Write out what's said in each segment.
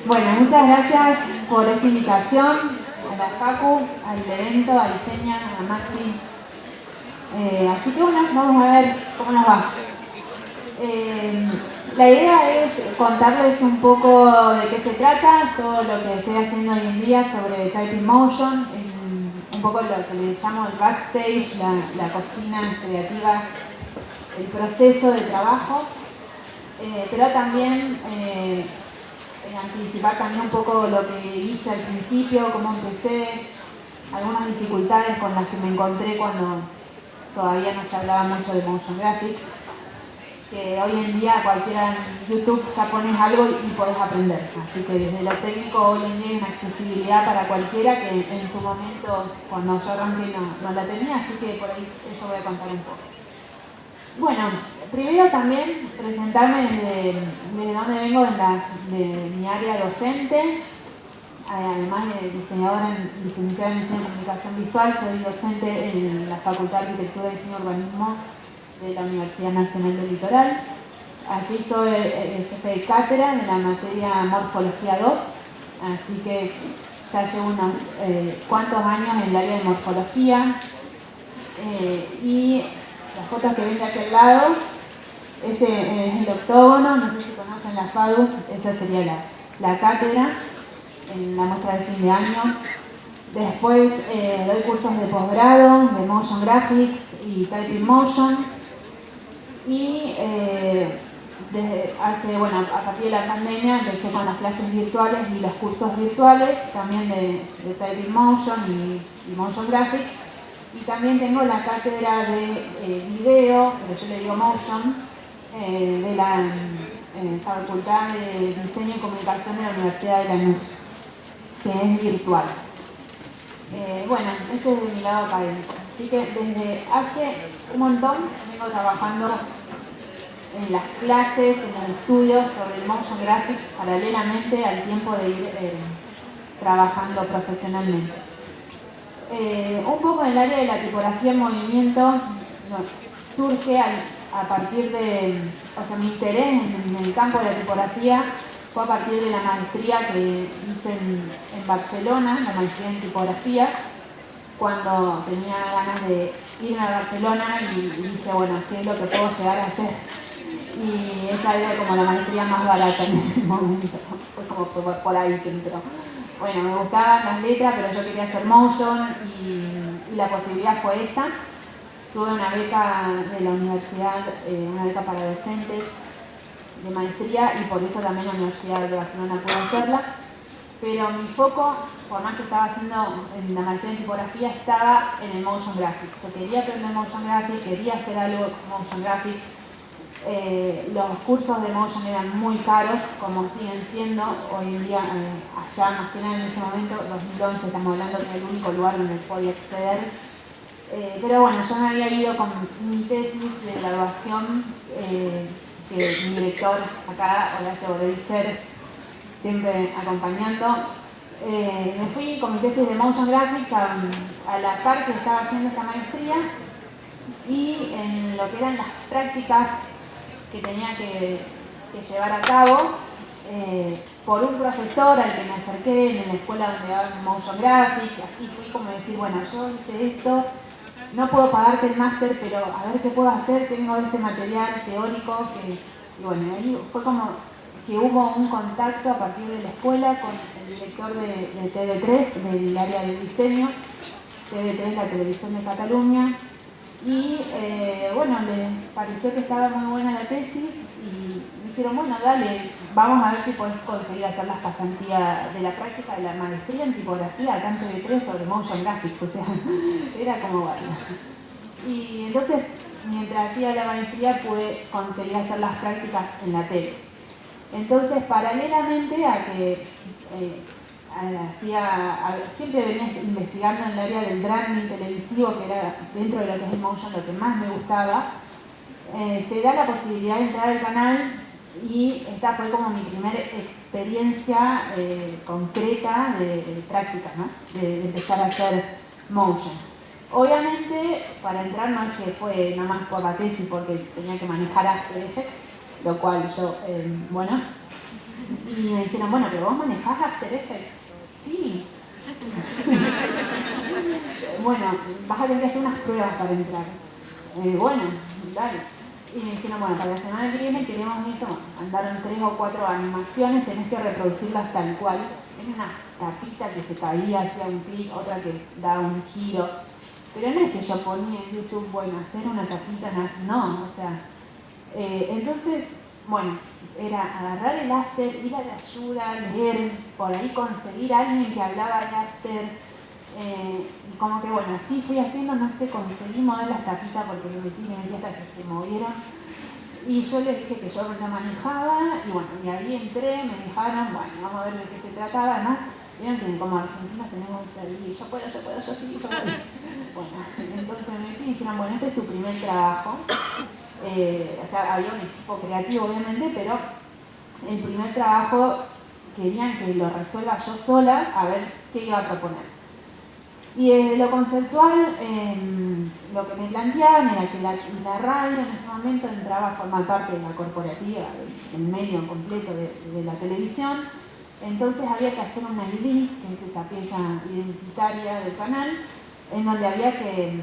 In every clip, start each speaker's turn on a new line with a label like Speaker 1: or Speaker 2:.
Speaker 1: Bueno, muchas gracias por esta invitación a la Facu, al evento, a Diseña, a Maxi. Así que bueno, vamos a ver cómo nos va. La idea es contarles un poco de qué se trata, todo lo que estoy haciendo hoy en día sobre Typing Motion, un poco lo que le llamo el backstage, la cocina creativa, el proceso de trabajo, pero también anticipar también un poco lo que hice al principio, cómo empecé, algunas dificultades con las que me encontré cuando todavía no se hablaba mucho de motion graphics, que hoy en día cualquiera en YouTube ya pones algo y podés aprender. Así que desde lo técnico hoy en día hay una accesibilidad para cualquiera que en su momento cuando yo arranqué no la tenía, así que por ahí eso voy a contar un poco. Bueno, primero también presentarme desde dónde vengo de mi área docente, además de licenciada en diseño de comunicación visual, soy docente en la Facultad de Arquitectura, Diseño y Urbanismo de la Universidad Nacional del Litoral. Allí soy el jefe de cátedra en la materia Morfología 2, así que ya llevo unos cuantos años en el área de morfología y las fotos que ven de aquel lado, ese es el octógono, no sé si conocen la FADU, esa sería la cátedra en la muestra de fin de año. Después doy cursos de posgrado, de Motion Graphics y Typing Motion. Y a partir de la pandemia empecé con las clases virtuales y los cursos virtuales, también de Typing Motion y Motion Graphics. Y también tengo la cátedra de video, pero yo le digo Motion, de la Facultad de Diseño y Comunicación de la Universidad de Lanús, que es virtual. Bueno, ese es de mi lado académico. Así que desde hace un montón vengo trabajando en las clases, en los estudios sobre el motion graphics paralelamente al tiempo de ir trabajando profesionalmente. Un poco en el área de la tipografía en movimiento surge a partir de, mi interés en el campo de la tipografía fue a partir de la maestría que hice en Barcelona, la maestría en tipografía, cuando tenía ganas de irme a Barcelona y dije, bueno, ¿qué es lo que puedo llegar a hacer? Y esa era como la maestría más barata en ese momento, fue como por ahí que entró. Bueno, me gustaban las letras, pero yo quería hacer motion y la posibilidad fue esta. Tuve una beca de la universidad, una beca para docentes de maestría y por eso también la Universidad de Barcelona pudo hacerla. Pero mi foco, por más que estaba haciendo en la maestría en tipografía, estaba en el motion graphics. Yo quería aprender motion graphics, quería hacer algo con motion graphics. Los cursos de motion eran muy caros, como siguen siendo hoy en día, allá más que nada en ese momento, 2011, estamos hablando que es el único lugar donde podía acceder. Pero bueno, yo me había ido con mi tesis de graduación, que mi director acá, Horacio Borelcher, siempre acompañando. Me fui con mi tesis de motion graphics a la par que estaba haciendo esta maestría y en lo que eran las prácticas que tenía que llevar a cabo, por un profesor al que me acerqué en la escuela donde daban motion graphics, así fui como decir, bueno, yo hice esto, no puedo pagarte el máster, pero a ver qué puedo hacer, tengo este material teórico y bueno, ahí fue como que hubo un contacto a partir de la escuela con el director de TV3, del área de diseño, TV3, la televisión de Cataluña, y bueno, le pareció que estaba muy buena la tesis y dijeron, bueno, dale, vamos a ver si podés conseguir hacer las pasantías de la práctica de la maestría en tipografía acá en TV3 sobre motion graphics, o sea, era como bueno. Y entonces, mientras hacía la maestría, pude conseguir hacer las prácticas en la tele. Entonces, paralelamente a que siempre venía investigando en el área del branding televisivo, que era dentro de lo que es el motion lo que más me gustaba, se da la posibilidad de entrar al canal y esta fue como mi primera experiencia concreta de práctica, ¿no? de empezar a hacer motion. Obviamente, para entrar no es que fue nada más por la tesis, porque tenía que manejar After Effects, lo cual yo, bueno, Y me dijeron, bueno, pero vos manejás After Effects. Sí. Bueno, vas a tener que hacer unas pruebas para entrar. Bueno, dale. Y me dijeron, bueno, para la semana que viene queremos esto. Mandaron 3 o 4 animaciones, tenés que reproducirlas tal cual. Era una tapita que se caía, hacía un clic, otra que daba un giro. Pero no es que yo ponía en YouTube, bueno, hacer una tapita, no, o sea. Entonces, bueno, era agarrar el After, ir a la ayuda, leer, por ahí conseguir a alguien que hablaba de After. Y como que bueno, así fui haciendo, no sé, conseguí mover las tapitas porque me metí hasta que se movieron. Y yo les dije que yo la manejaba, y bueno, y ahí entré, me dejaron, bueno, vamos a ver de qué se trataba. Además, vieron que como argentinos tenemos el yo puedo, yo sí, yo puedo. Bueno, entonces me metí y dijeron, bueno, este es tu primer trabajo. O sea, había un equipo creativo obviamente, pero el primer trabajo querían que lo resuelva yo sola, a ver qué iba a proponer. Y desde lo conceptual, lo que me planteaban era que la radio en ese momento entraba a formar parte de la corporativa, del medio completo de la televisión. Entonces había que hacer una ID, que es esa pieza identitaria del canal, en donde había que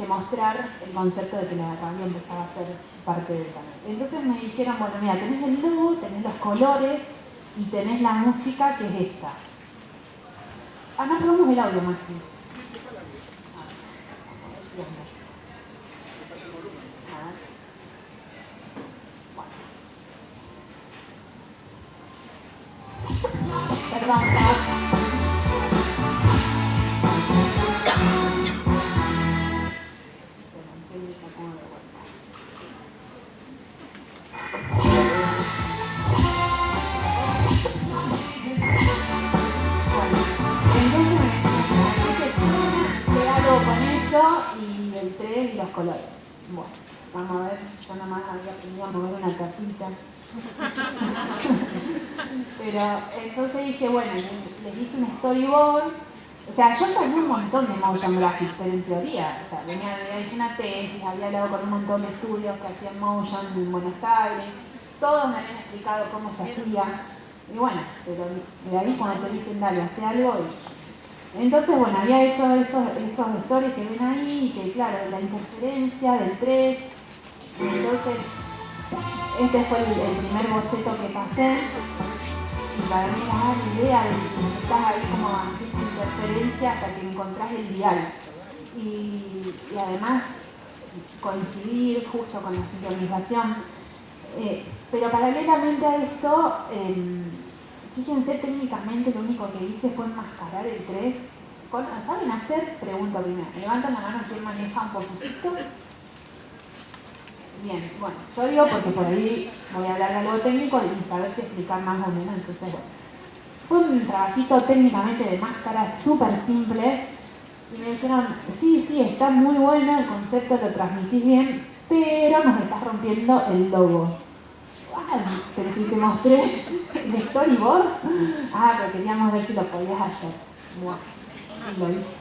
Speaker 1: mostrar el concepto de que la radio empezaba a ser parte del canal. Entonces me dijeron, bueno, mira, tenés el logo, tenés los colores y tenés la música, que es esta. No probamos el audio, Maxi. Perdón, y el 3 y los colores. Bueno, vamos a ver, yo nada más había aprendido a mover una tapita. Pero entonces dije, bueno, les hice un storyboard. O sea, yo sabía un montón de motion graphics, pero en teoría, o sea, había hecho una tesis, había hablado con un montón de estudios que hacían motion en Buenos Aires, todos me habían explicado cómo se hacía. Y bueno, pero de ahí cuando te dicen, dale, hace algo. Entonces, bueno, había hecho esos stories que ven ahí, y que claro, la interferencia del 3. Entonces, este fue el primer boceto que pasé. Y para mí era la idea de que estás ahí como haciendo interferencia hasta que encontrás el dial. Y además, coincidir justo con la sincronización. Pero paralelamente a esto, fíjense, técnicamente lo único que hice fue enmascarar el 3. ¿Saben After? Pregunto primero. Levantan la mano quien maneja un poquitito. Bien, bueno, yo digo porque por ahí voy a hablar de algo técnico y saber si explicar más o menos. Entonces, bueno, fue un trabajito técnicamente de máscara súper simple. Y me dijeron, sí, está muy bueno, el concepto lo transmitís bien, pero nos estás rompiendo el logo. Pero si te mostré el storyboard, pero queríamos ver si lo podías hacer. Bueno, y lo hice.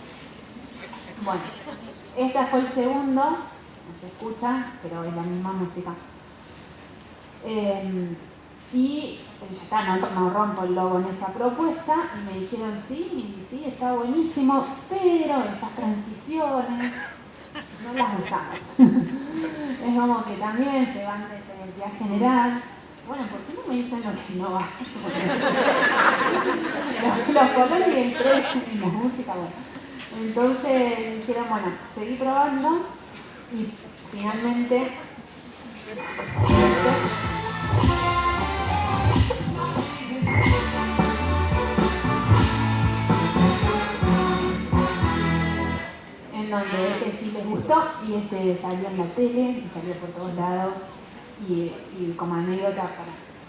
Speaker 1: Bueno, este fue el segundo, no se escucha, pero es la misma música. Y ya está, no rompo el logo en esa propuesta, y me dijeron, sí, está buenísimo, pero esas transiciones no las usamos. Es como que también se van desde la identidad general. Bueno, ¿por qué no me dicen lo que no va? los colores y el 3 y la música, bueno. Entonces dijeron, bueno, seguí probando y finalmente en donde este sí les gustó y este salió en la tele y salió por todos lados y como anécdota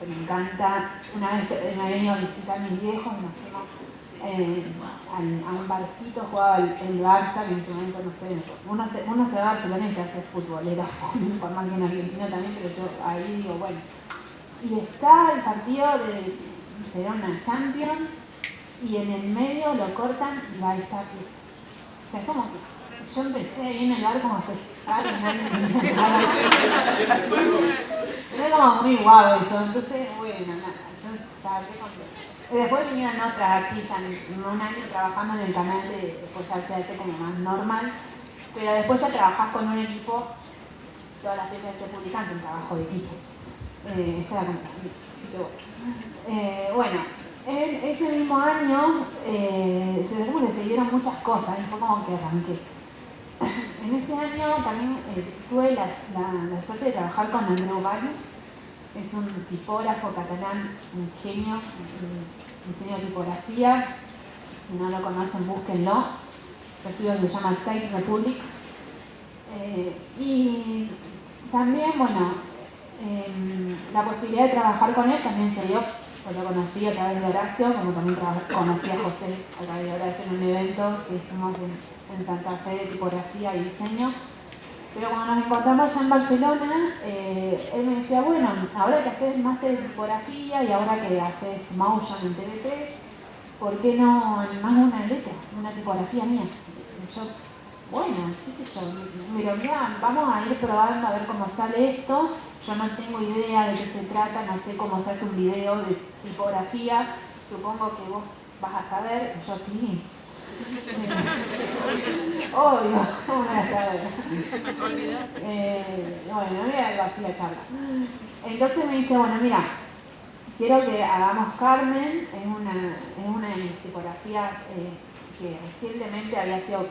Speaker 1: me encanta, una vez me había ido a visitar a mis viejos, nos fuimos a un barcito, jugaba el Barça, que en este momento no sé, uno se va a Barcelona y se hace futbolera, por más que en Argentina también, pero yo ahí digo, bueno, y está el partido se da una Champions y en el medio lo cortan y va a estar pieza. O sea, es como que yo empecé ahí en el bar como a festejar, pero es como muy guau eso, entonces, bueno, nada, yo Entonces estaba re contenta. Después vinieron otras, sí, ya un año trabajando en el canal, pues ya se hace como más normal, pero después ya trabajás con un equipo, todas las piezas se publican en trabajo de equipo. Esa era como bueno, en ese mismo año se dieron muchas cosas y fue como que arranqué. En ese año también tuve la suerte de trabajar con Andreu Ballus, es un tipógrafo catalán, un genio, diseño de tipografía. Si no lo conocen, búsquenlo. Su estudio se llama Type Republic. Y también, bueno, la posibilidad de trabajar con él también se dio, pues lo conocí a través de Horacio, como también conocí a José a través de Horacio en un evento que hicimos en Santa Fe de tipografía y diseño. Pero cuando nos encontramos allá en Barcelona, él me decía, bueno, ahora que haces máster de tipografía y ahora que haces motion en TV3, ¿por qué no animás una letra, una tipografía mía? Y yo, bueno, qué sé yo, pero mira, vamos a ir probando a ver cómo sale esto. Yo no tengo idea de qué se trata, no sé cómo se hace un video de tipografía, supongo que vos vas a saber, yo sí. Obvio, ¿cómo me vas a saber? Bueno, mira algo así la charla. Entonces me dice, bueno, mira, quiero que hagamos Carmen, es una de mis tipografías que recientemente había sido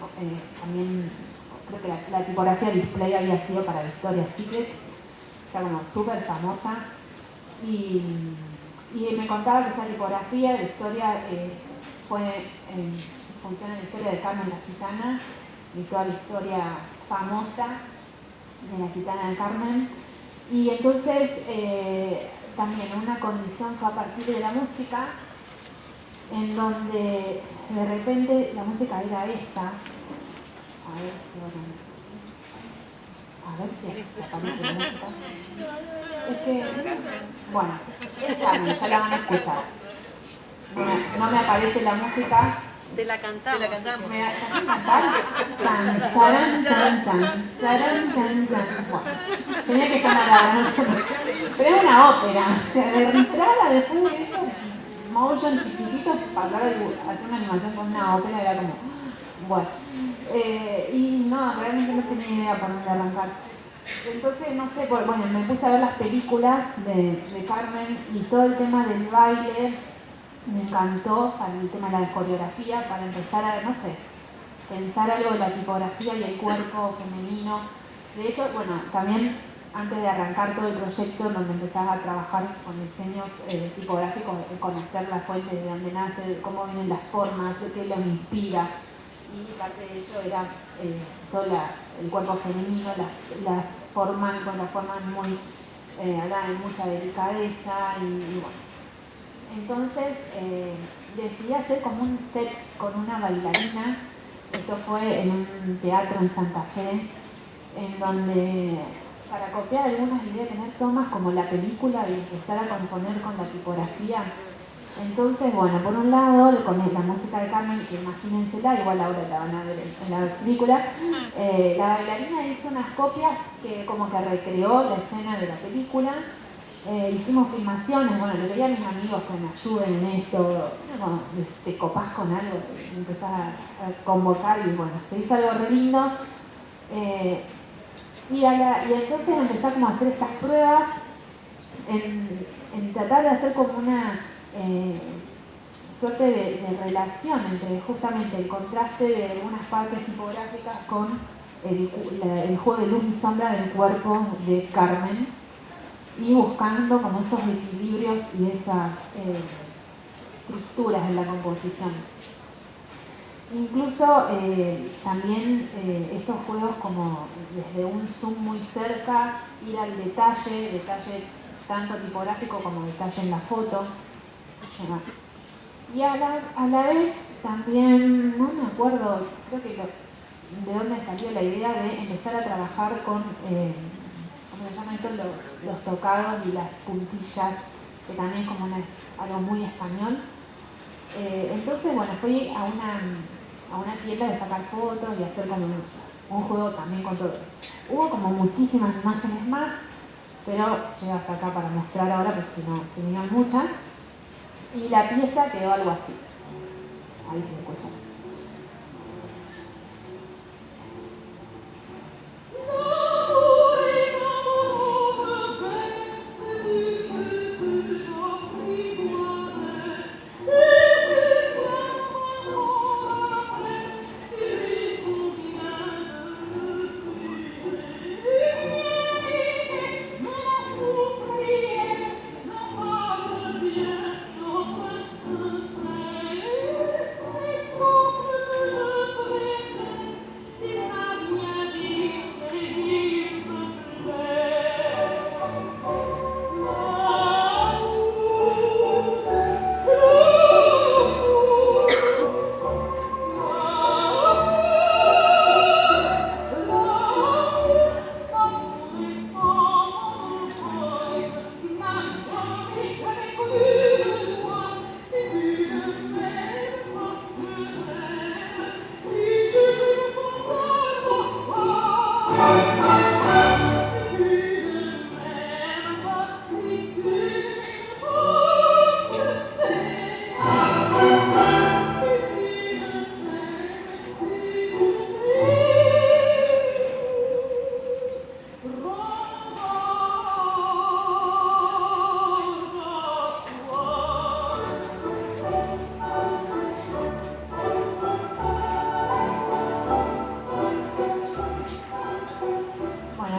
Speaker 1: también, creo que la tipografía display había sido para Victoria's Secret, está como súper famosa, y me contaba que esta tipografía de historia funciona en la historia de Carmen la Gitana, y toda la historia famosa de la Gitana de Carmen, y entonces también una condición fue a partir de la música, en donde de repente la música era esta. A ver si aparece la música. Es que, bueno, es Carmen, ya la van a escuchar. No me aparece la música.
Speaker 2: Te la cantamos.
Speaker 1: ¿Me vas a cantar? Tan, charan, tan, tan, charan, tan, tan. Bueno, tenía que sonar ahora, no sé. Pero era una ópera, o sea, de entrada, después de eso, motion chiquitito, para hacer una animación con una ópera era como, bueno. Y no, realmente no tenía idea por dónde arrancar. Entonces, no sé, bueno, me puse a ver las películas de Carmen y todo el tema del baile me encantó, para el tema de la coreografía, para empezar a, no sé, pensar algo de la tipografía y el cuerpo femenino. De hecho, bueno, también antes de arrancar todo el proyecto, donde empezás a trabajar con diseños tipográficos, conocer la fuente de dónde nace, de cómo vienen las formas, de qué los inspira. Y parte de ello era todo el cuerpo femenino, las formas muy, hablaban de mucha delicadeza y bueno. Entonces decidí hacer como un set con una bailarina. Esto fue en un teatro en Santa Fe, en donde para copiar algunas ideas, tener tomas como la película y empezar a componer con la tipografía. Entonces, bueno, por un lado, con la música de Carmen, que imagínensela, igual ahora la van a ver en la película, la bailarina hizo unas copias que como que recreó la escena de la película. Hicimos filmaciones, bueno, le pedí a mis amigos que me ayuden en esto, cuando te copás con algo, empezás a convocar y bueno, se hizo algo re lindo. Y entonces empecé como a hacer estas pruebas en tratar de hacer como una suerte de relación entre justamente el contraste de algunas partes tipográficas con el juego de luz y sombra del cuerpo de Carmen y buscando como esos equilibrios y esas estructuras en la composición. Incluso también estos juegos como desde un zoom muy cerca, ir al detalle tanto tipográfico como detalle en la foto. Y a la vez también, no me acuerdo, creo que de dónde salió la idea de empezar a trabajar con, ¿cómo se llaman estos? Los tocados y las puntillas, que también es como algo muy español. Entonces, bueno, fui a una tienda de sacar fotos y hacer como un juego también con todo eso. Hubo como muchísimas imágenes más, pero llego hasta acá para mostrar ahora, porque si no, se miran muchas. Y la pieza quedó algo así. Ahí se escucha.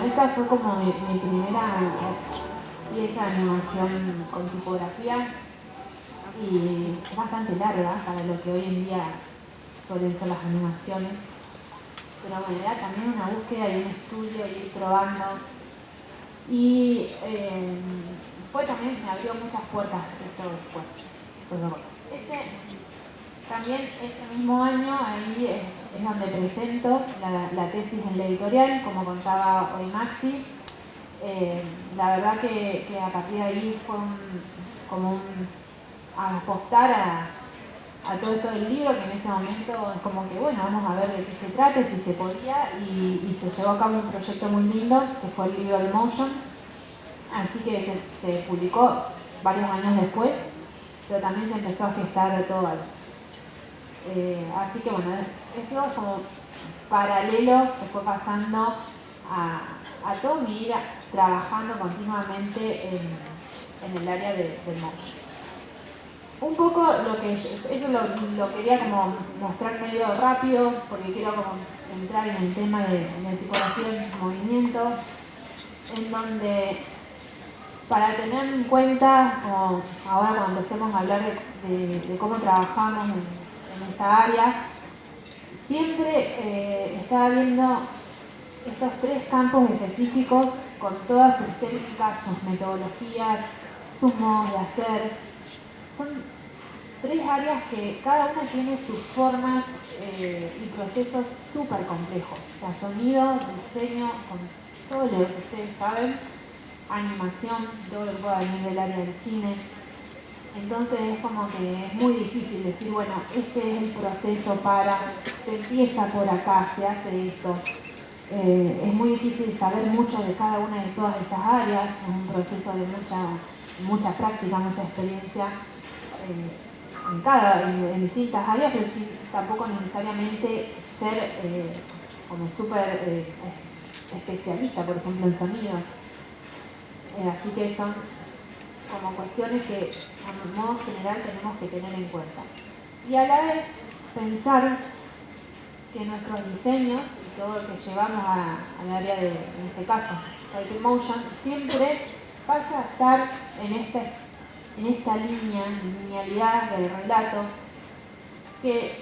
Speaker 1: Esta fue como mi primera pieza de animación con tipografía y es bastante larga para lo que hoy en día suelen ser las animaciones. Pero bueno, era también una búsqueda y un estudio y ir probando. Y fue también, me abrió muchas puertas esto después. También ese mismo año, ahí es donde presento la tesis en la editorial, como contaba hoy Maxi. La verdad que a partir de ahí fue como apostar a todo esto del libro, que en ese momento es como que, bueno, vamos a ver de qué se trata, si se podía, y se llevó a cabo un proyecto muy lindo, que fue el libro de Motion. Así que se publicó varios años después, pero también se empezó a gestar todo algo. Así que bueno, eso es como paralelo que fue pasando a toda mi vida trabajando continuamente en el área del motion. Un poco eso lo quería como mostrar medio rápido, porque quiero como entrar en el tema de tipografía en movimiento, en donde para tener en cuenta, como ahora cuando empecemos a hablar de cómo trabajamos en esta área, siempre estaba viendo estos 3 campos específicos con todas sus técnicas, sus metodologías, sus modos de hacer. Son 3 áreas que cada una tiene sus formas y procesos súper complejos. O sea, sonido, diseño, con todo lo que ustedes saben, animación, todo lo que pueda venir del área del cine. Entonces es como que es muy difícil decir, bueno, este es el proceso se empieza por acá, se hace esto. Es muy difícil saber mucho de cada una de todas estas áreas, es un proceso de mucha práctica, mucha experiencia en distintas áreas, pero sí, tampoco necesariamente ser como súper especialista, por ejemplo, en sonido. Así que son como cuestiones que a modo general tenemos que tener en cuenta. Y a la vez pensar que nuestros diseños y todo lo que llevamos al área de, en este caso, Type Motion, siempre pasa a estar en esta linealidad del relato, que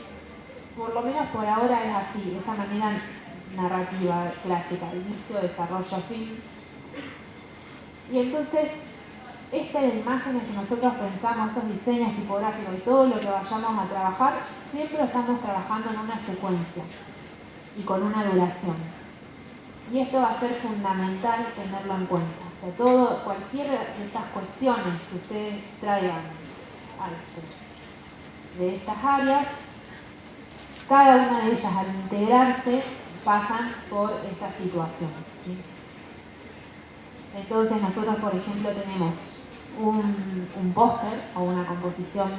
Speaker 1: por lo menos por ahora es así, de esta manera narrativa clásica, inicio, desarrollo, fin. Y entonces, estas imágenes que nosotros pensamos, estos diseños tipográficos y todo lo que vayamos a trabajar, siempre estamos trabajando en una secuencia y con una duración. Y esto va a ser fundamental tenerlo en cuenta. O sea, cualquiera de estas cuestiones que ustedes traigan de estas áreas, cada una de ellas al integrarse pasan por esta situación, ¿sí? Entonces nosotros, por ejemplo, tenemos un póster o una composición,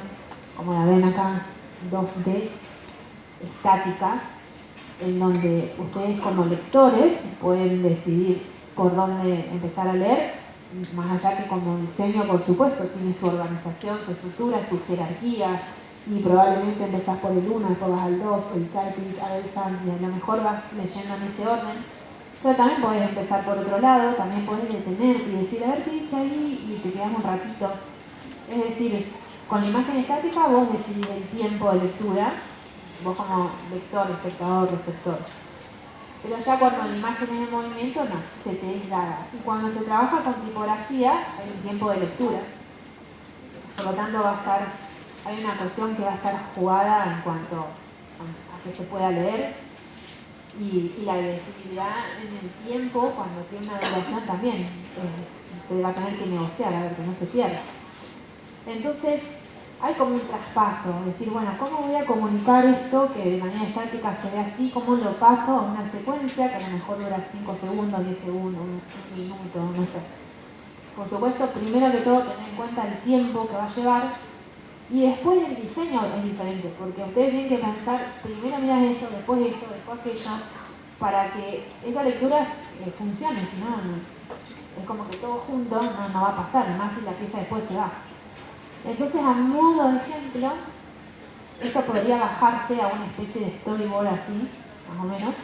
Speaker 1: como la ven acá, 2D, estática, en donde ustedes como lectores pueden decidir por dónde empezar a leer, más allá que como diseño, por supuesto, tiene su organización, su estructura, su jerarquía, y probablemente empezás por el 1, después vas al 2, el typing, a lo mejor vas leyendo en ese orden, pero también podés empezar por otro lado, también podés detenerte y decir, a ver qué dice ahí, y te quedás un ratito. Es decir, con la imagen estática vos decidís el tiempo de lectura, vos como lector, espectador, receptor. Pero ya cuando la imagen es en movimiento, no, se te es dada. Y cuando se trabaja con tipografía, hay un tiempo de lectura. Por lo tanto, hay una cuestión que va a estar jugada en cuanto a que se pueda leer. Y la legibilidad en el tiempo, cuando tiene una duración también, se va a tener que negociar, a ver que no se pierda. Entonces, hay como un traspaso, es decir, bueno, ¿cómo voy a comunicar esto que de manera estática se ve así? ¿Cómo lo paso a una secuencia que a lo mejor dura 5 segundos, 10 segundos, un minuto, no sé? Por supuesto, primero que todo, tener en cuenta el tiempo que va a llevar y después el diseño es diferente, porque ustedes tienen que pensar, primero mirar esto, después aquello, para que esa lectura funcione, si no, es como que todo junto no va a pasar, más si la pieza después se va. Entonces, a modo de ejemplo, esto podría bajarse a una especie de storyboard así, más o menos.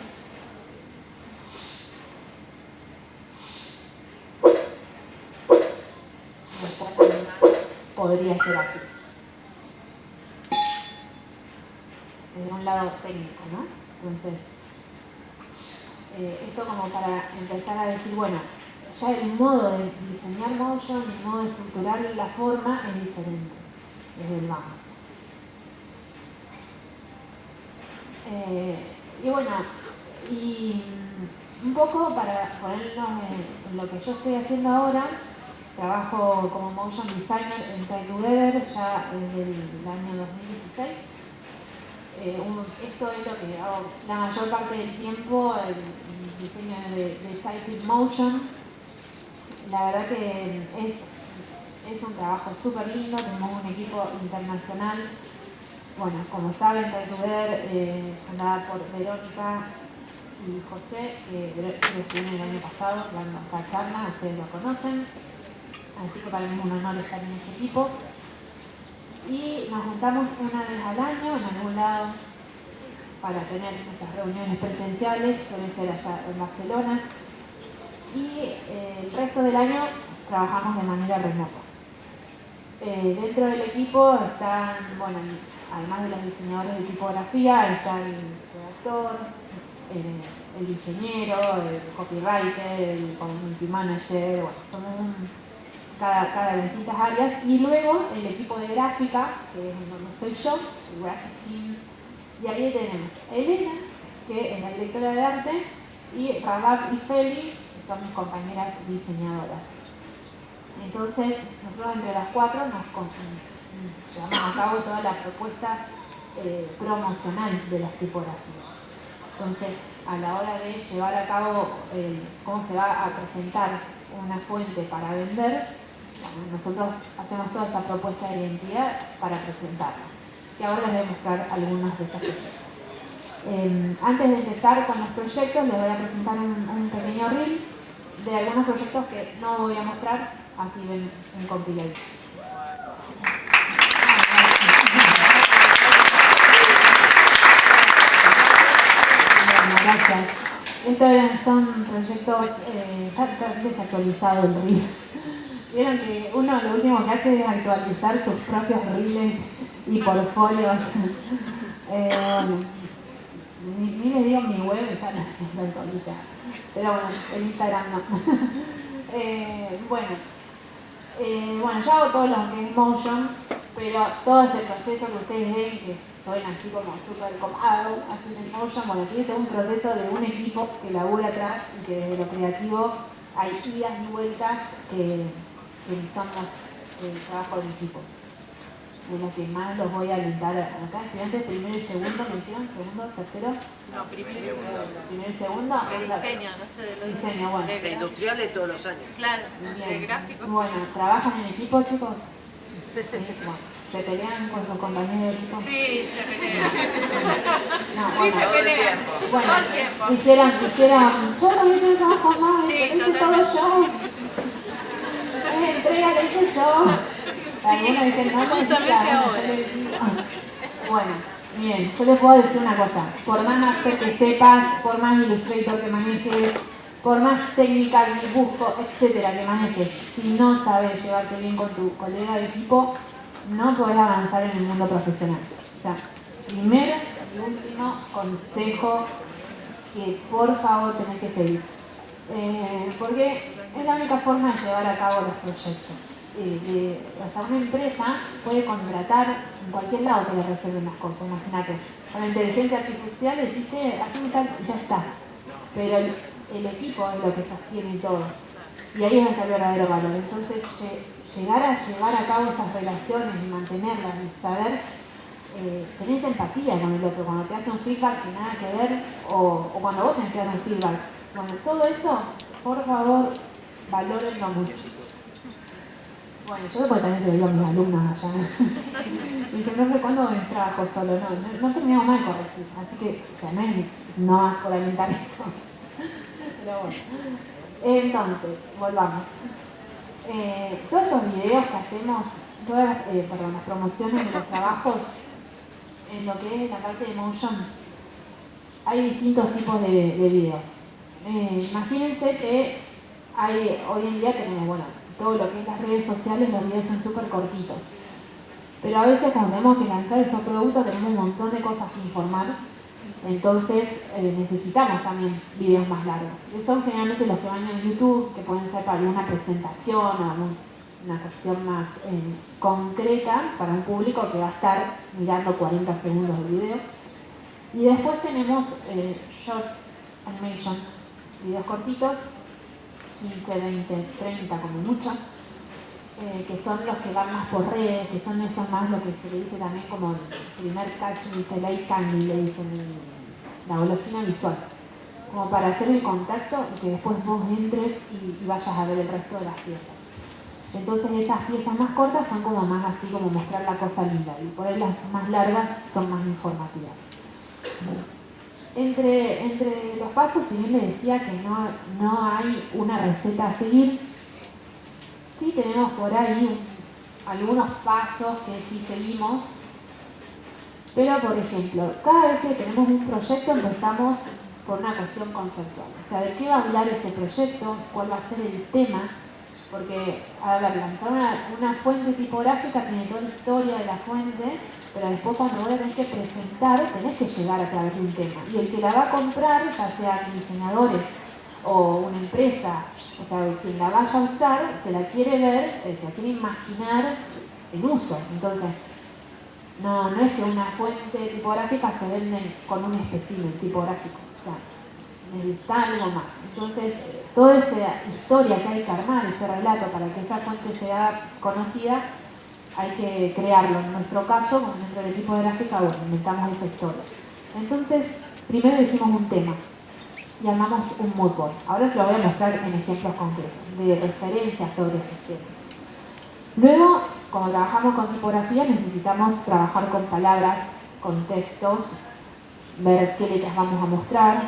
Speaker 1: Podría ser así. Desde un lado técnico, ¿no? Entonces, esto como para empezar a decir, bueno, ya el modo de diseñar motion, el modo de estructurar la forma es diferente, desde el vamos. Y bueno, y un poco para ponernos en lo que yo estoy haciendo ahora, trabajo como motion designer en Type Together ya desde el año 2016. Esto es lo que hago la mayor parte del tiempo, el diseño de Type Motion. La verdad que es un trabajo súper lindo, tenemos un equipo internacional. Bueno, como saben, Type Together, fundada por Verónica y José, que estuvieron el año pasado dando esta charla, ustedes lo conocen, así que para mí es un honor estar en este equipo. Y nos juntamos una vez al año en algún lado para tener nuestras reuniones presenciales, suele ser allá en Barcelona, y el resto del año trabajamos de manera remota. Dentro del equipo están, bueno, además de los diseñadores de tipografía, está el redactor, el ingeniero, el copywriter, el community manager, bueno, somos cada distintas áreas, y luego el equipo de gráfica, que es donde estoy yo, el graphic team, y ahí tenemos a Elena, que es la directora de arte, y Rabab y Feli, que son mis compañeras diseñadoras. Entonces, nosotros entre las cuatro llevamos a cabo toda la propuesta promocional de las tipografías. Entonces, a la hora de llevar a cabo cómo se va a presentar una fuente para vender, bueno, nosotros hacemos toda esa propuesta de identidad para presentarla. Y ahora les voy a mostrar algunos de estos proyectos. Antes de empezar con los proyectos, les voy a presentar un pequeño reel de algunos proyectos que no voy a mostrar, así ven un compilado. Gracias. Estos son proyectos, está desactualizado el reel. Vieron que uno lo último que hace es actualizar sus propios reels y portfolios. Ni les digo mi web, está actualizada. Pero bueno, el Instagram no. Bueno, yo hago todos los game motion, pero todo ese proceso que ustedes ven, que suena así como súper copado, así en motion, bueno, tiene todo un proceso de un equipo que labura atrás y que desde lo creativo hay idas y vueltas que somos el trabajo del equipo. de lo que más los voy a alentar acá, estudiantes primero y segundo, mención, segundo, tercero.
Speaker 2: No, primero y segundo.
Speaker 1: Primero y segundo.
Speaker 2: De diseño, no sé de lo
Speaker 1: diseño, bueno.
Speaker 3: De industrial de todos los años.
Speaker 2: Claro,
Speaker 1: Bien.
Speaker 2: de gráficos.
Speaker 1: Bueno, ¿trabajan en equipo, chicos? Sí, bueno. ¿Se pelean con sus compañeros de equipo?
Speaker 2: Sí, se pelean.
Speaker 1: No,
Speaker 2: Sí,
Speaker 1: bueno.
Speaker 2: se pelean.
Speaker 1: Bueno,
Speaker 2: Todo el tiempo.
Speaker 1: dijeron, yo también quiero trabajar más,
Speaker 2: Sí,
Speaker 1: lo hice todo yo. Es entrega, lo hice yo. Algunos dicen, no,
Speaker 2: justamente
Speaker 1: mentira,
Speaker 2: ahora.
Speaker 1: yo le digo. Bueno, bien, yo les puedo decir una cosa. Por más After que sepas, por más Illustrator que manejes, por más técnica, dibujo, etcétera, que manejes, si no sabes llevarte bien con tu colega de equipo, no podés avanzar en el mundo profesional. O sea, primero y último consejo que por favor tenés que seguir. Porque es la única forma de llevar a cabo los proyectos. O sea, una empresa puede contratar en cualquier lado que le resuelven las cosas, imagínate. Con la inteligencia artificial decís que así tal, ya está. Pero el equipo es lo que sostiene todo. Y ahí es donde está el verdadero valor. Entonces, llegar a llevar a cabo esas relaciones y mantenerlas y saber, tenés empatía con el otro, cuando te hace un feedback que nada que ver, o cuando vos tenés que dar un feedback. Bueno, todo eso, por favor, valórenlo mucho. Bueno, yo después también se lo digo a mis alumnos allá. Y dicen, profe, ¿cuándo ven trabajo solo? No terminamos más de corregir. Así que, o sea, no vas por alentar eso. Pero bueno. Entonces, volvamos. Todos estos videos que hacemos, todas las promociones de los trabajos, en lo que es la parte de Motion, hay distintos tipos de videos. Imagínense que hoy en día tenemos, bueno, todo lo que es las redes sociales, los videos son súper cortitos. Pero a veces cuando tenemos que lanzar estos productos tenemos un montón de cosas que informar. Entonces necesitamos también videos más largos. Que son generalmente los que van en YouTube, que pueden ser para alguna presentación o una cuestión más concreta para un público que va a estar mirando 40 segundos de video. Y después tenemos shorts, animations, videos cortitos, 15, 20, 30 como mucho, que son los que van más por redes, que son esos más lo que se le dice también como el primer catch, el eye candy, le dicen, la golosina visual, como para hacer el contacto y que después vos entres y vayas a ver el resto de las piezas. Entonces esas piezas más cortas son como más así, como mostrar la cosa linda, y por ahí las más largas son más informativas. Entre los pasos, si bien le decía que no hay una receta a seguir, sí tenemos por ahí algunos pasos que sí seguimos, pero por ejemplo, cada vez que tenemos un proyecto empezamos por una cuestión conceptual. O sea, ¿de qué va a hablar ese proyecto? ¿Cuál va a ser el tema? Porque, a ver, lanzar una fuente tipográfica tiene toda la historia de la fuente, pero después cuando vos la tenés que presentar, tenés que llegar a través de un tema. Y el que la va a comprar, ya sean diseñadores o una empresa, o sea, quien la vaya a usar, se la quiere ver, se la quiere imaginar en uso. Entonces, no es que una fuente tipográfica se vende con un espécimen tipográfico. O sea, necesita algo más. Entonces, toda esa historia que hay que armar, ese relato para que esa fuente sea conocida, hay que crearlo. En nuestro caso, dentro del equipo de gráfica, bueno, inventamos esa historia. Entonces, primero elegimos un tema y armamos un mood board. Ahora se lo voy a mostrar en ejemplos concretos, de referencias sobre este tema. Luego, como trabajamos con tipografía, necesitamos trabajar con palabras, con textos, ver qué letras vamos a mostrar.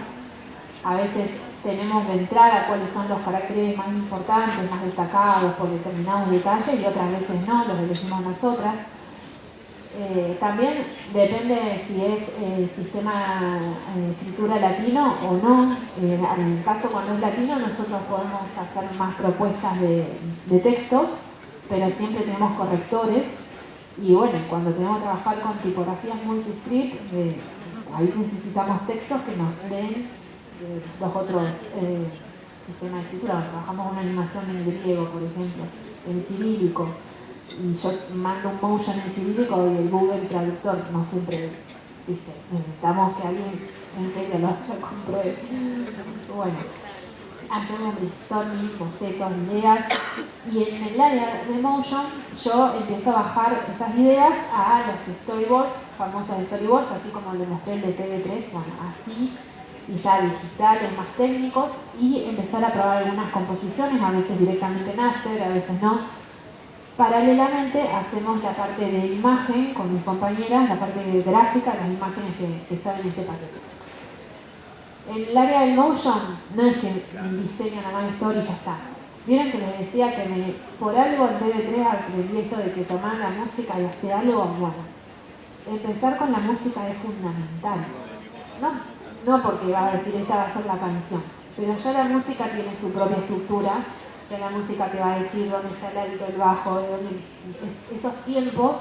Speaker 1: A veces tenemos de entrada cuáles son los caracteres más importantes, más destacados por determinados detalles, y otras veces no, los elegimos nosotras. También depende si es sistema escritura latino o no. En el caso cuando es latino, nosotros podemos hacer más propuestas de textos, pero siempre tenemos correctores. Y bueno, cuando tenemos que trabajar con tipografías multiscript, ahí necesitamos textos que nos den los otros sistemas de escritura. Trabajamos una animación en griego, por ejemplo, en cirílico, y yo mando un motion en cirílico y el Google Traductor no siempre, ¿viste? Necesitamos que alguien en serio lo compruebe. Bueno, hacemos brainstorming, bocetos, ideas, y en el área de motion yo empiezo a bajar esas ideas a los storyboards, famosos storyboards, así como le mostré el de TV3, bueno, así, y ya digitales, más técnicos, y empezar a probar algunas composiciones, a veces directamente en After, a veces no. Paralelamente hacemos la parte de imagen con mis compañeras, la parte de gráfica, las imágenes que salen este paquete. En el área del motion, no es que diseño nada más story y ya está. Vieron que les decía que por algo en TV3 aprendí esto de que tomar la música y hacer algo, bueno. Empezar con la música es fundamental. No porque va a decir esta va a ser la canción, pero ya la música tiene su propia estructura, ya la música te va a decir dónde está el alto, el bajo, esos tiempos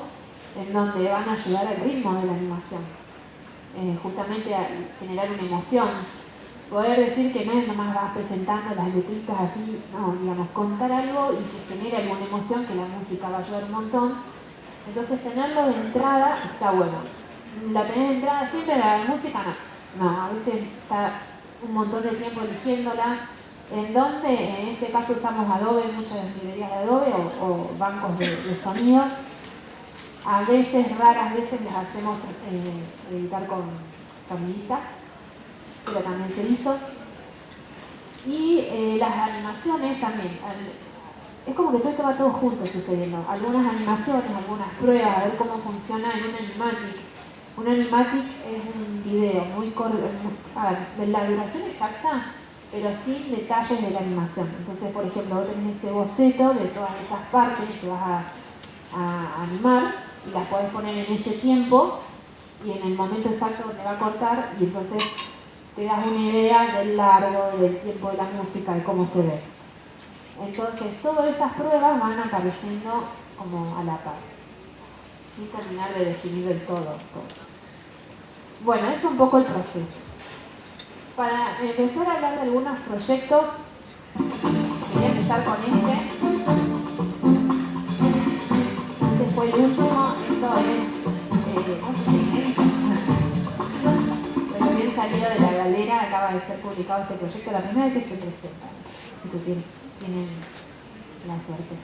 Speaker 1: en donde van a ayudar al ritmo de la animación. Justamente a generar una emoción. Poder decir que no es nomás vas presentando las letritas así, no, digamos, contar algo y que genere alguna emoción, que la música va a ayudar un montón. Entonces tenerlo de entrada está bueno. La tenés de entrada siempre, la música no, a veces está un montón de tiempo eligiéndola. En donde, en este caso usamos Adobe, muchas librerías de Adobe o bancos de sonido. A veces, raras veces, les hacemos editar con sonidistas, pero también se hizo. Y las animaciones también. Es como que todo esto va todo junto sucediendo. Algunas animaciones, algunas pruebas, a ver cómo funciona en un animatic. Un animatic es un video muy corto, a ver, de la duración exacta, pero sin detalles de la animación. Entonces, por ejemplo, vos tenés ese boceto de todas esas partes que vas a animar, y las podés poner en ese tiempo y en el momento exacto donde va a cortar, y entonces te das una idea del largo, del tiempo de la música, de cómo se ve. Entonces todas esas pruebas van apareciendo como a la par, sin terminar de definir del todo. Bueno, es un poco el proceso. Para empezar a hablar de algunos proyectos, voy a empezar con este. Este fue el último, esto es recién salido de la galera, acaba de ser publicado este proyecto, la primera vez que se presenta, si tienen la suerte.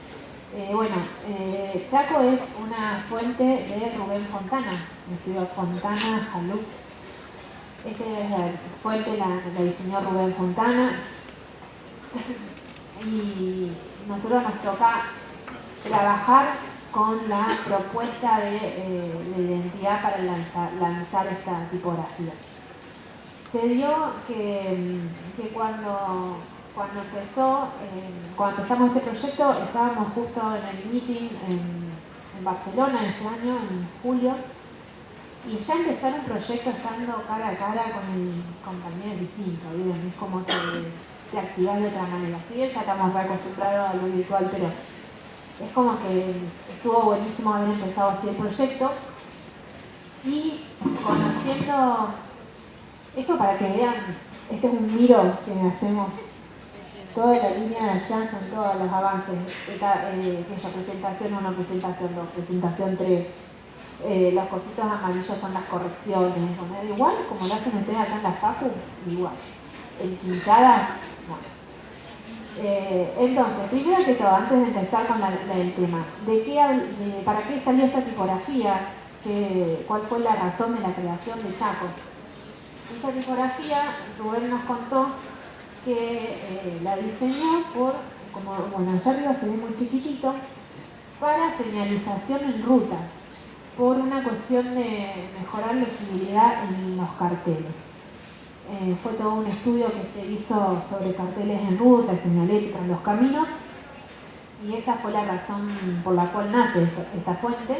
Speaker 1: Chaco es una fuente de Rubén Fontana, el estudio Fontana Jalú. Esta es la fuente, la diseñó Rubén Fontana, y nosotros nos toca trabajar con la propuesta de identidad para lanzar esta tipografía. Se dio que cuando empezamos este proyecto, estábamos justo en el meeting en Barcelona este año, en julio, y ya empezar un proyecto estando cara a cara con el compañero distinto, ¿bien? Es como que te activas de otra manera. Si bien ya estamos acostumbrados a lo virtual, pero es como que estuvo buenísimo haber empezado así el proyecto. Y conociendo esto, para que vean, este es un miro que hacemos, toda la línea de allá son todos los avances, aquella presentación 1, presentación 2, presentación 3, los cositos amarillos son las correcciones, igual como lo hacen ustedes acá en la facu, igual, enchinchadas, bueno. Entonces, primero que todo, antes de empezar con el tema, ¿para qué salió esta tipografía? ¿Cuál fue la razón de la creación de Chaco? Esta tipografía, Rubén nos contó que la diseñó allá arriba se ve muy chiquitito, para señalización en ruta, por una cuestión de mejorar legibilidad en los carteles. Fue todo un estudio que se hizo sobre carteles en ruta, señalética en los caminos, y esa fue la razón por la cual nace esta fuente.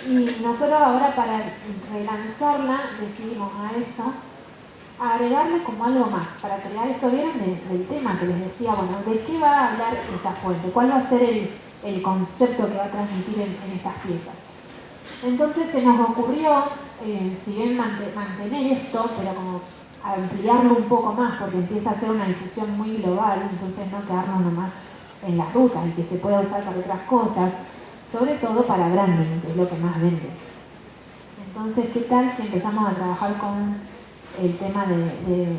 Speaker 1: Y nosotros ahora, para relanzarla, decidimos a eso agregarle como algo más, para crear esto. ¿Vieron del tema que les decía? Bueno, ¿de qué va a hablar esta fuente? ¿Cuál va a ser el concepto que va a transmitir en estas piezas? Entonces se nos ocurrió, si bien mantener esto, pero como ampliarlo un poco más, porque empieza a ser una difusión muy global, entonces no quedarnos nomás en la ruta, y que se pueda usar para otras cosas, sobre todo para branding, que es lo que más vende. Entonces, ¿qué tal si empezamos a trabajar con el tema de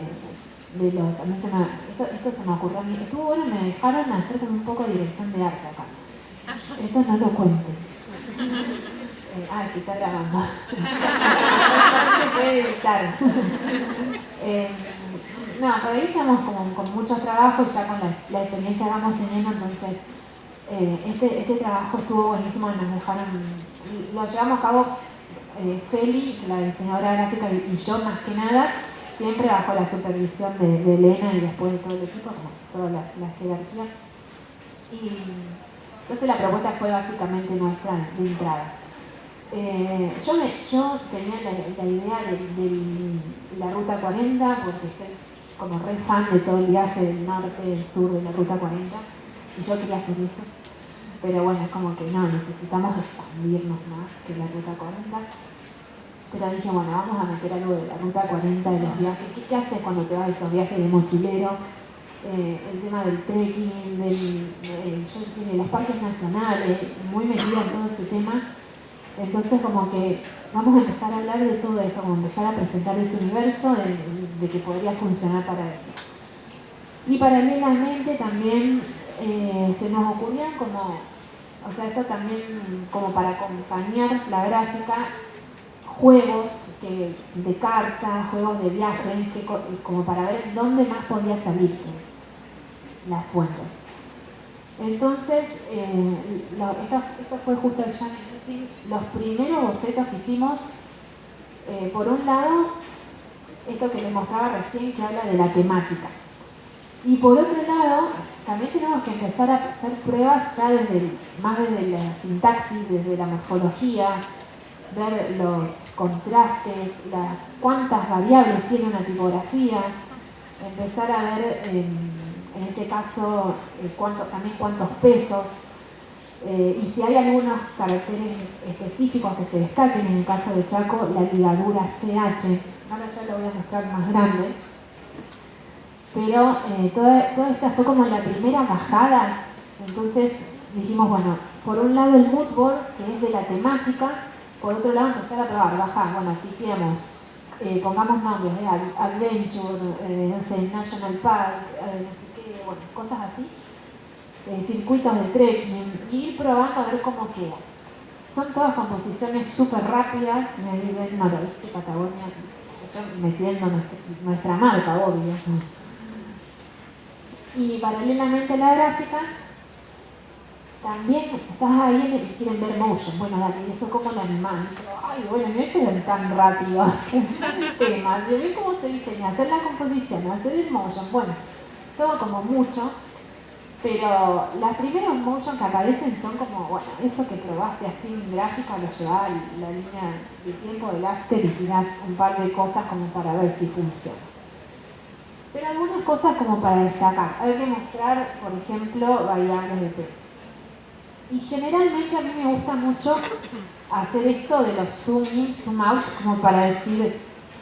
Speaker 1: a mí esto se me ocurrió a mí, estuvo bueno, me dejaron hacer como un poco de dirección de arte acá. Esto no lo cuente. Se está grabando. Se puede editar. No, por ahí estamos como con muchos trabajos, ya con la experiencia que vamos teniendo, entonces este trabajo estuvo buenísimo y nos dejaron, lo llevamos a cabo Feli, la diseñadora gráfica, y yo más que nada, siempre bajo la supervisión de Elena y después de todo el equipo, como toda la jerarquía. Y entonces la propuesta fue básicamente nuestra de entrada. Yo tenía la idea de la Ruta 40 porque soy como re fan de todo el viaje del norte, del sur de la Ruta 40 y yo quería hacer eso, pero bueno, es como que no, necesitamos expandirnos más que la Ruta 40, pero dije, bueno, vamos a meter algo de la Ruta 40 de los viajes. ¿Qué haces cuando te vas a esos viajes de mochilero? El tema del trekking, yo tiene los parques nacionales, muy metida en todo ese tema. Entonces como que vamos a empezar a hablar de todo esto, como empezar a presentar ese universo de que podría funcionar para eso. Y paralelamente también se nos ocurrían como, o sea, esto también como para acompañar la gráfica, juegos de cartas, juegos de viaje, como para ver dónde más podía salir las fuentes. Entonces, esto fue justo el Janet, los primeros bocetos que hicimos, por un lado, esto que les mostraba recién, que habla de la temática. Y por otro lado, también tenemos que empezar a hacer pruebas ya más desde la sintaxis, desde la morfología, ver los contrastes, cuántas variables tiene una tipografía, empezar a ver en este caso también cuántos pesos, y si hay algunos caracteres específicos que se destaquen. En el caso de Chaco, la ligadura CH, ahora ya lo voy a mostrar más grande, pero toda esta fue como la primera bajada. Entonces dijimos, bueno, por un lado el mood board, que es de la temática, por otro lado empezar a probar, bajar, bueno, tipiemos, pongamos nombres, Adventure, no sé, National Park, no sé qué, bueno, cosas así, circuitos de trekking, y ir probando a ver cómo queda. Son todas composiciones súper rápidas, y ahí ven Noroeste, Patagonia, metiendo nuestra marca, obvio. Y paralelamente a la gráfica, también estás ahí y quieren ver motion. Bueno, dale, eso como lo animan. Y yo, ay, bueno, no es que es tan rápido. Temas, de ver cómo se diseña, hacer la composición, hacer el motion. Bueno, todo como mucho. Pero las primeras motion que aparecen son como, bueno, eso que probaste así en gráfica, lo llevas a la línea de tiempo del after y tirás un par de cosas como para ver si funciona. Pero algunas cosas como para destacar. Hay que mostrar, por ejemplo, variables de peso. Y generalmente a mí me gusta mucho hacer esto de los zoom in, zoom out, como para decir,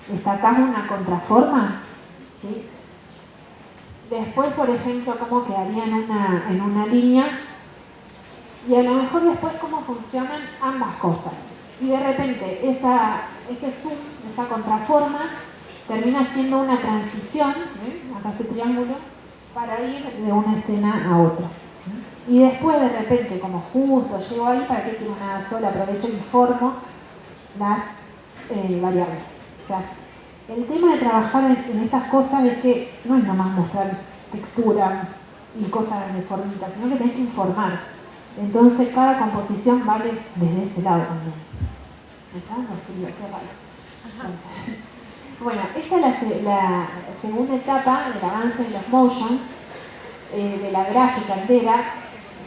Speaker 1: destacás una contraforma, ¿sí? Después, por ejemplo, cómo quedaría en una línea, y a lo mejor después cómo funcionan ambas cosas. Y de repente ese zoom, esa contraforma, termina siendo una transición, acá ese triángulo, para ir de una escena a otra. Y después de repente, como justo llego ahí, ¿para qué quiero una sola? Aprovecho y formo las variables. O sea, el tema de trabajar en estas cosas es que no es nomás mostrar textura y cosas de formitas, sino que tenés que informar. Entonces cada composición vale desde ese lado también. Me está dando frío, qué raro. Bueno, esta es la segunda etapa del avance de los motions, de la gráfica entera.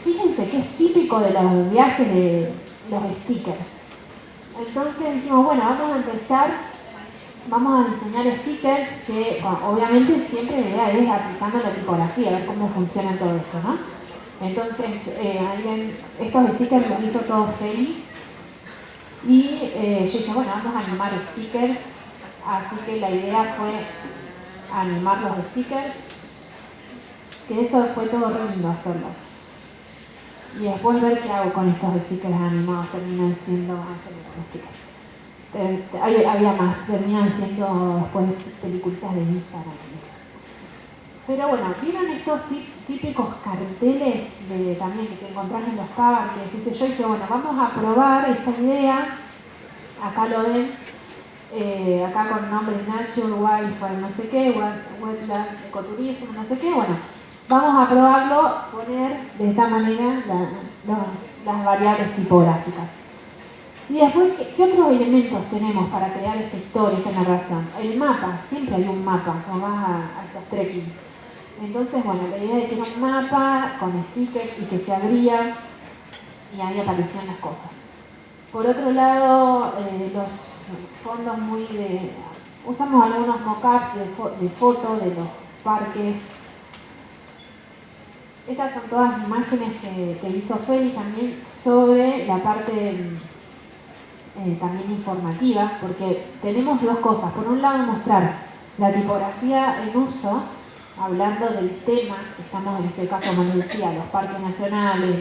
Speaker 1: Fíjense que es típico de los viajes de los stickers. Entonces dijimos, bueno, vamos a diseñar stickers que, bueno, obviamente siempre la idea es aplicando la tipografía, a ver cómo funciona todo esto, ¿no? Entonces, estos stickers los hizo todos feliz. Y yo dije, bueno, vamos a animar stickers. Así que la idea fue animar los stickers, que eso fue todo re lindo hacerlo. Y después ver qué hago con estos stickers animados, terminan siendo había más, terminan siendo después peliculitas de Instagram. Pero bueno, ¿vieron estos típicos carteles también que te encontrás en los parques, qué sé yo? Y dije, bueno, vamos a probar esa idea. Acá lo ven, acá con nombres Nature, Wi-Fi, no sé qué, Wetland, Ecoturismo, no sé qué. Bueno, vamos a probarlo, poner de esta manera las variables tipográficas. Y después, ¿qué otros elementos tenemos para crear esta historia, esta narración? El mapa, siempre hay un mapa, como vas a estos trekkings. Entonces, bueno, la idea es que era un mapa con stickers y que se abría y ahí aparecían las cosas. Por otro lado, los fondos usamos algunos mockups de fotos de los parques. Estas son todas imágenes que hizo Feli también sobre la parte también informativa, porque tenemos dos cosas. Por un lado, mostrar la tipografía en uso, hablando del tema, estamos en este caso, como decía, los parques nacionales,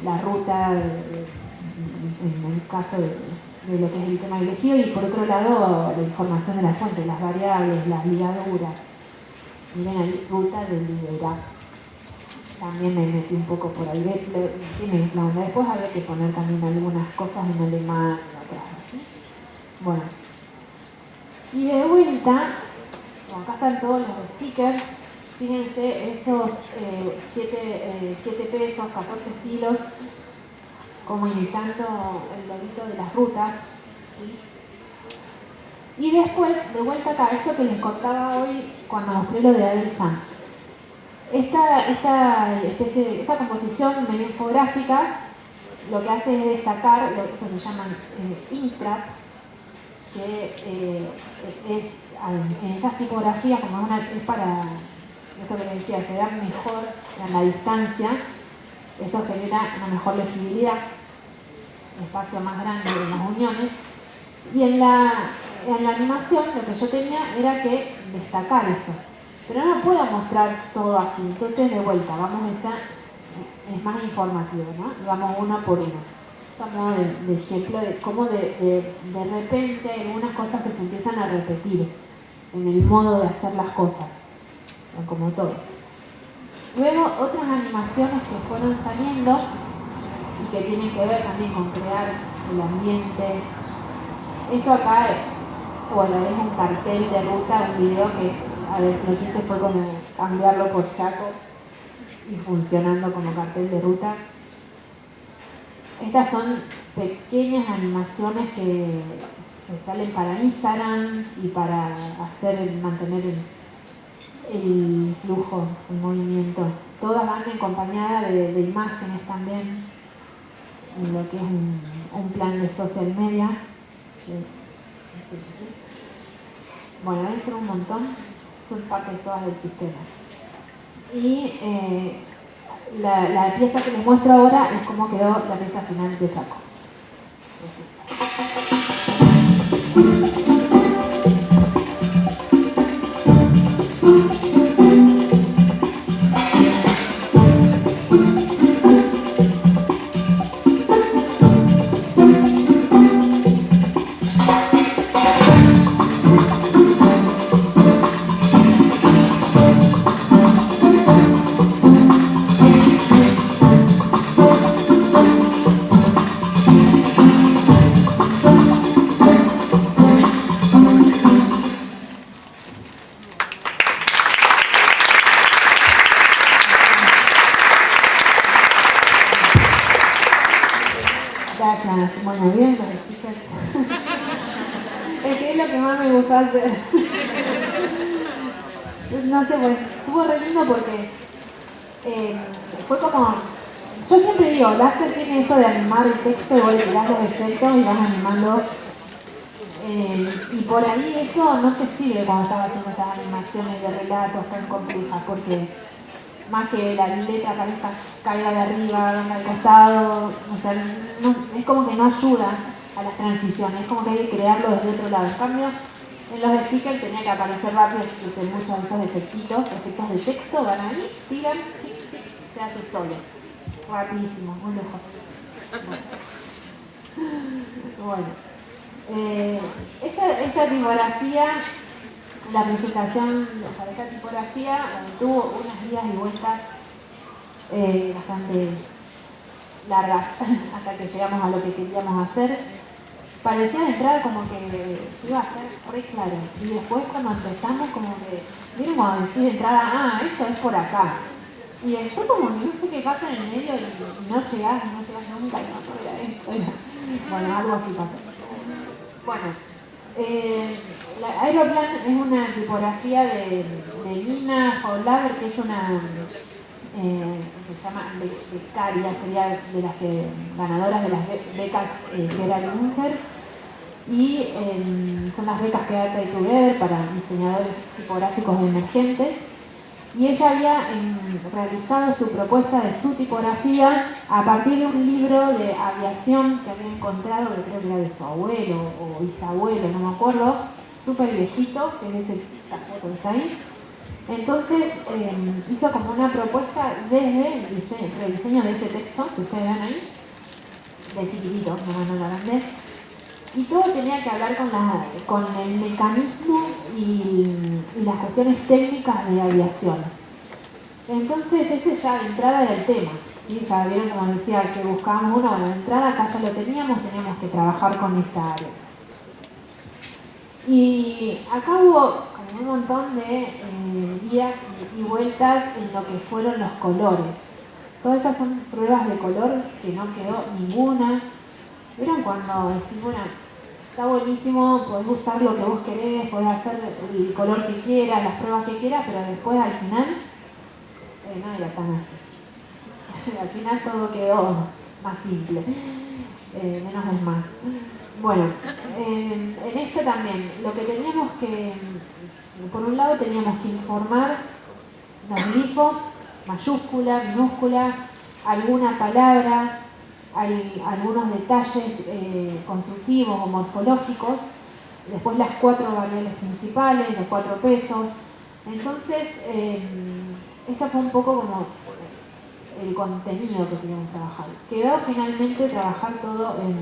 Speaker 1: la ruta, en el caso de lo que es el tema elegido, y por otro lado, la información de la fuente, las variables, las ligaduras. Miren ahí, ruta del Libera. También me metí un poco por ahí. Después había que poner también algunas cosas en alemán, otras así. Bueno. Y de vuelta, acá están todos los stickers. Fíjense, esos 7 pesos, 14 estilos, como imitando el loguito de las rutas. ¿Sí? Y después, de vuelta acá, esto que les contaba hoy cuando mostré lo de Adelsan. Esta composición medio infográfica lo que hace es destacar lo que se llaman intraps, que en estas tipografías, como es para esto que les decía, se vea mejor en la distancia. Esto genera una mejor legibilidad, un espacio más grande de las uniones. Y en la animación lo que yo tenía era que destacar eso. Pero no puedo mostrar todo así, entonces de vuelta, es más informativo, ¿no? Y vamos uno por uno. Estamos de ejemplo de cómo de repente hay algunas cosas que se empiezan a repetir en el modo de hacer las cosas, como todo. Luego, otras animaciones que fueron saliendo y que tienen que ver también con crear el ambiente. Esto acá es un cartel de ruta, un video que lo que hice fue como cambiarlo por Chaco y funcionando como cartel de ruta. Estas son pequeñas animaciones que salen para Instagram y para mantener el flujo, el movimiento. Todas van acompañadas de imágenes también, en lo que es un plan de social media. Bueno, deben ser un montón. Son partes todas del sistema. Y la pieza que les muestro ahora es cómo quedó la pieza final de Chaco. Bueno, bien, los stickers. Es que es lo que más me gusta hacer. No sé, pues estuvo re lindo porque fue como... Yo siempre digo, Lasker tiene esto de animar el texto y vos le tirás los efectos y vas animando. Y por ahí eso no te sirve cuando estás haciendo estas animaciones de relatos tan complejas, porque más que la letra caiga de arriba, venga al costado, o sea, es como que no ayuda a las transiciones, es como que hay que crearlo desde otro lado. En cambio, en los stickers tenía que aparecer rápido, usé muchos de esos efectos de texto, van ahí, tiran, se hace solo, rapidísimo, muy lejos. Bueno, esta tipografía la presentación para esta tipografía tuvo unas idas y vueltas bastante largas hasta que llegamos a lo que queríamos hacer. Parecía de entrada como que iba a ser re claro, y después cuando empezamos como que vieron cuando decís de entrada, esto es por acá, y después como que no sé qué pasa en el medio y no llegás nunca, y no era esto, bueno, algo así pasó. Bueno, la Aeroplan es una tipografía de Nina Faulhaber, que es una se llama becaria, sería de las ganadoras de las becas Gerald Unger, y son las becas que da Trade Together para diseñadores tipográficos emergentes, y ella había realizado su propuesta de su tipografía a partir de un libro de aviación que había encontrado, que creo que era de su abuelo o bisabuelo, no me acuerdo, súper viejito, que es esta foto que está ahí. Entonces hizo como una propuesta desde el rediseño de ese texto que ustedes ven ahí, de chiquitito, no lo grande, y todo tenía que hablar con el mecanismo y las cuestiones técnicas de aviaciones. Entonces ese ya de entrada era el tema, ¿sí? Ya vieron como decía que buscábamos uno, bueno, de entrada acá ya lo teníamos que trabajar con esa área. Y acá hubo como un montón de idas y vueltas en lo que fueron los colores. Todas estas son pruebas de color que no quedó ninguna. ¿Vieron cuando decís, bueno, está buenísimo, podés usar lo que vos querés, podés hacer el color que quieras, las pruebas que quieras, pero después al final no era tan así. Al final todo quedó más simple, menos es más. Bueno, en esto también, lo que teníamos que, por un lado teníamos que informar los glifos, mayúscula, minúscula, alguna palabra, algunos detalles constructivos o morfológicos, después las 4 variables principales, los 4 pesos. Entonces, esto fue un poco como el contenido que queríamos trabajar. Quedó finalmente trabajar todo en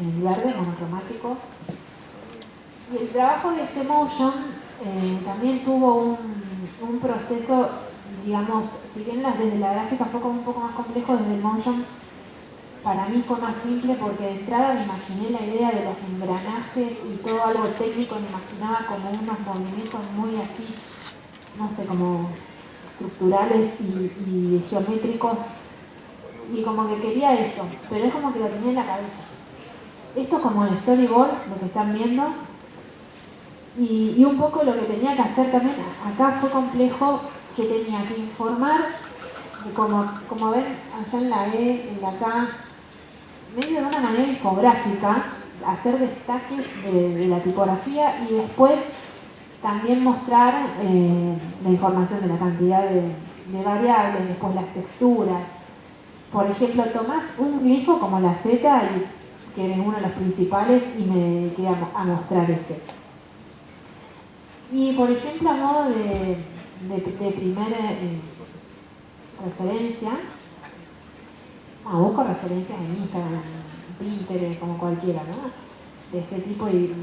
Speaker 1: el verde monocromático. Y el trabajo de este motion también tuvo un proceso, digamos, si bien desde la gráfica fue como un poco más complejo, desde el motion para mí fue más simple porque de entrada me imaginé la idea de los engranajes y todo algo técnico, me imaginaba como unos movimientos muy así, no sé, como estructurales y geométricos, y como que quería eso, pero es como que lo tenía en la cabeza. Esto es como el storyboard, lo que están viendo, y un poco lo que tenía que hacer también, acá fue complejo, que tenía que informar, como ven allá en la E, en la K, medio de una manera infográfica, hacer destaques de la tipografía y después también mostrar la información de la cantidad de variables, después las texturas. Por ejemplo, tomás un glifo como la Z, que es uno de los principales, y me queda a mostrar ese. Y por ejemplo, a modo de primera referencia, busco referencias en Instagram, en Pinterest, como cualquiera, ¿no? De este tipo, y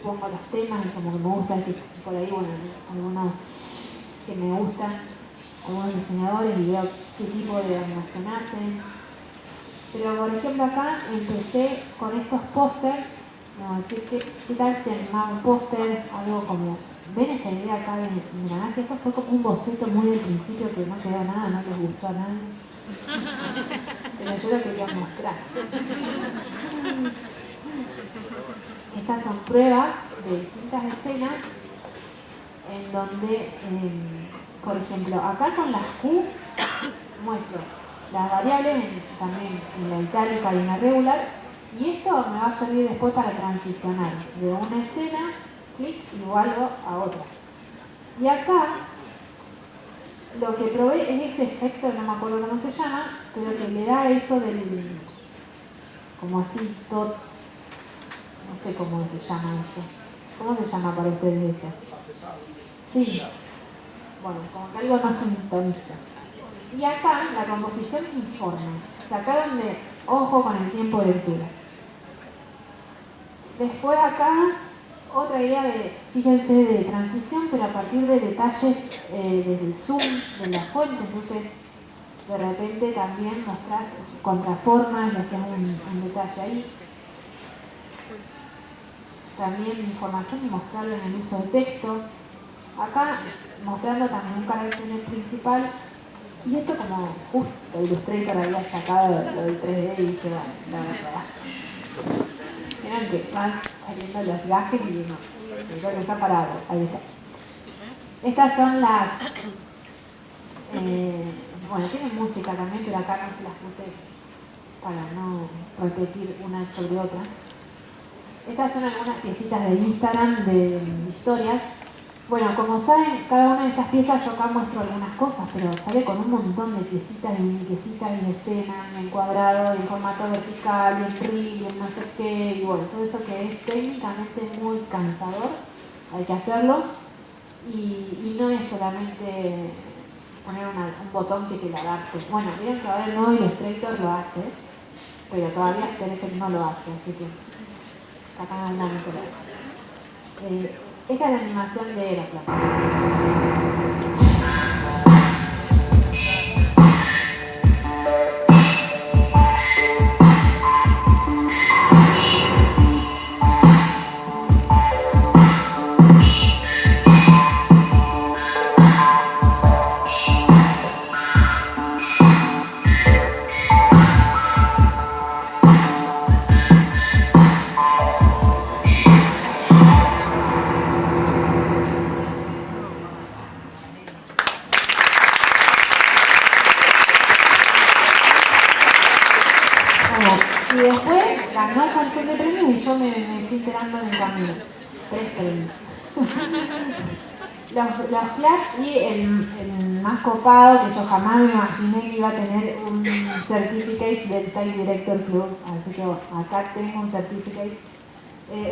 Speaker 1: pongo los temas y como que me gusta, por ahí, bueno, algunos que me gustan, algunos diseñadores, y veo qué tipo de animación hacen. Pero por ejemplo acá empecé con estos pósters, decir, ¿qué tal si animaba un póster, algo como, ven esta idea acá de engranaje? Esto fue como un boceto muy del principio que no quedó nada, no les gustó a nadie. Pero yo lo quería mostrar. Estas son pruebas de distintas escenas en donde, por ejemplo, acá con las Q muestro las variables también en la itálica y en la regular, y esto me va a servir después para transicionar de una escena, clic, y vuelvo a otra. Y acá lo que probé es ese efecto, no me acuerdo cómo se llama, pero que le da eso del, como así, todo, no sé cómo se llama eso. ¿Cómo se llama para ustedes eso? Sí. Bueno, como que algo no sintoniza. Y acá la composición informa. O sea, acá donde, ojo con el tiempo de lectura. Después acá, otra idea de, fíjense, de transición, pero a partir de detalles desde el zoom, de la fuente. Entonces, de repente también mostrás contraformas y haces un detalle ahí. También información y mostrarlo en el uso de texto. Acá mostrando también un carácter principal. Y esto como justo Illustrator había sacado lo del 3D y dije, bueno, la verdad. Miren que van saliendo los gajes y no, creo que está parado. Ahí está. Estas son las... bueno, tienen música también, pero acá no se las puse para no repetir una sobre otra. Estas son algunas piecitas de Instagram de historias. Bueno, como saben, cada una de estas piezas yo acá muestro algunas cosas, pero sale con un montón de piecitas y piecitas y escenas, y en cuadrado, y en formato vertical, y en reel, y en no sé qué, y bueno, todo eso que es técnicamente muy cansador, hay que hacerlo, y no es solamente poner un botón que te la adapte. Bueno, miren que ahora el nuevo Illustrator lo hace, pero todavía After no lo hace, así que acá en algún momento lo hace. Esta es la animación de Heracles. Y después ganó un montón de premios y yo me fui enterando en el camino. 3 premios. Los flash y el más copado, que yo jamás me imaginé que iba a tener un certificate del Type Director Club. Así que bueno, acá tengo un certificate.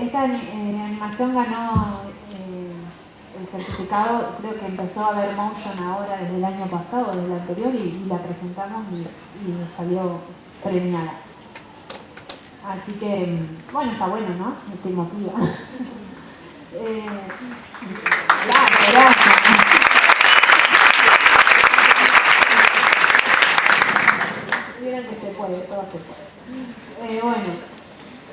Speaker 1: Esta animación ganó el certificado, creo que empezó a haber motion ahora desde el año pasado, desde el anterior, y la presentamos y salió premiada. Así que, bueno, está bueno, ¿no? Te motiva. Gracias. Miren que se puede, todo se puede. Bueno,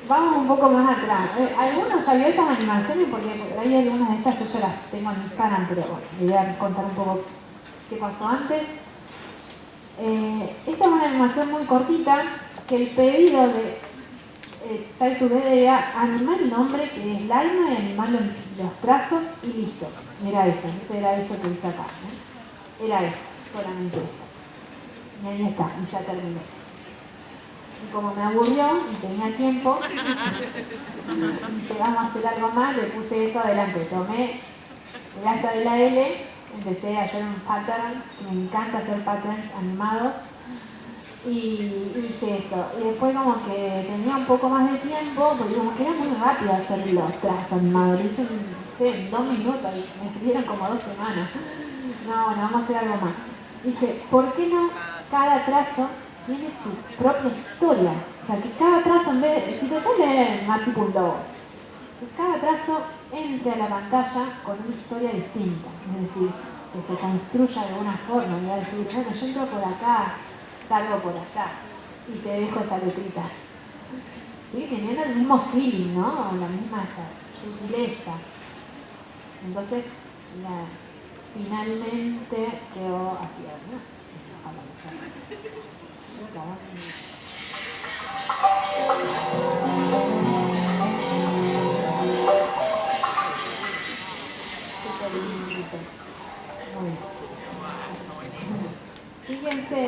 Speaker 1: vamos un poco más atrás. Algunos ya vio estas animaciones porque hay algunas de estas, yo ya las tengo en Instagram, pero bueno, les voy a contar un poco qué pasó antes. Esta es una animación muy cortita, que el pedido de Type2D era animar el nombre que es Laima y animar los trazos y listo. Era eso, era eso que hice acá. Era esto, solamente esto. Y ahí está, y ya terminé. Y como me aburrió y tenía tiempo, y vamos a hacer algo más, le puse eso adelante. Tomé el asta de la L, empecé a hacer un pattern, me encanta hacer patterns animados. Y hice eso. Y después como que tenía un poco más de tiempo, porque como que era muy rápido hacer los trazos animados. Lo hice en 2 minutos, y me estuvieron como 2 semanas. No, bueno, vamos a hacer algo más. Dije, ¿por qué no cada trazo tiene su propia historia? O sea, que cada trazo, en vez de, si te pones más tipo un logo, que cada trazo entre a la pantalla con una historia distinta. Es decir, que se construya de alguna forma. Y va a decir, bueno, yo entro por acá, salgo por allá y te dejo esa letrita. ¿Sí? Teniendo el mismo feeling, ¿no? La misma esa sutileza. Entonces, finalmente quedó así, ¿no? Muy bien. Fíjense.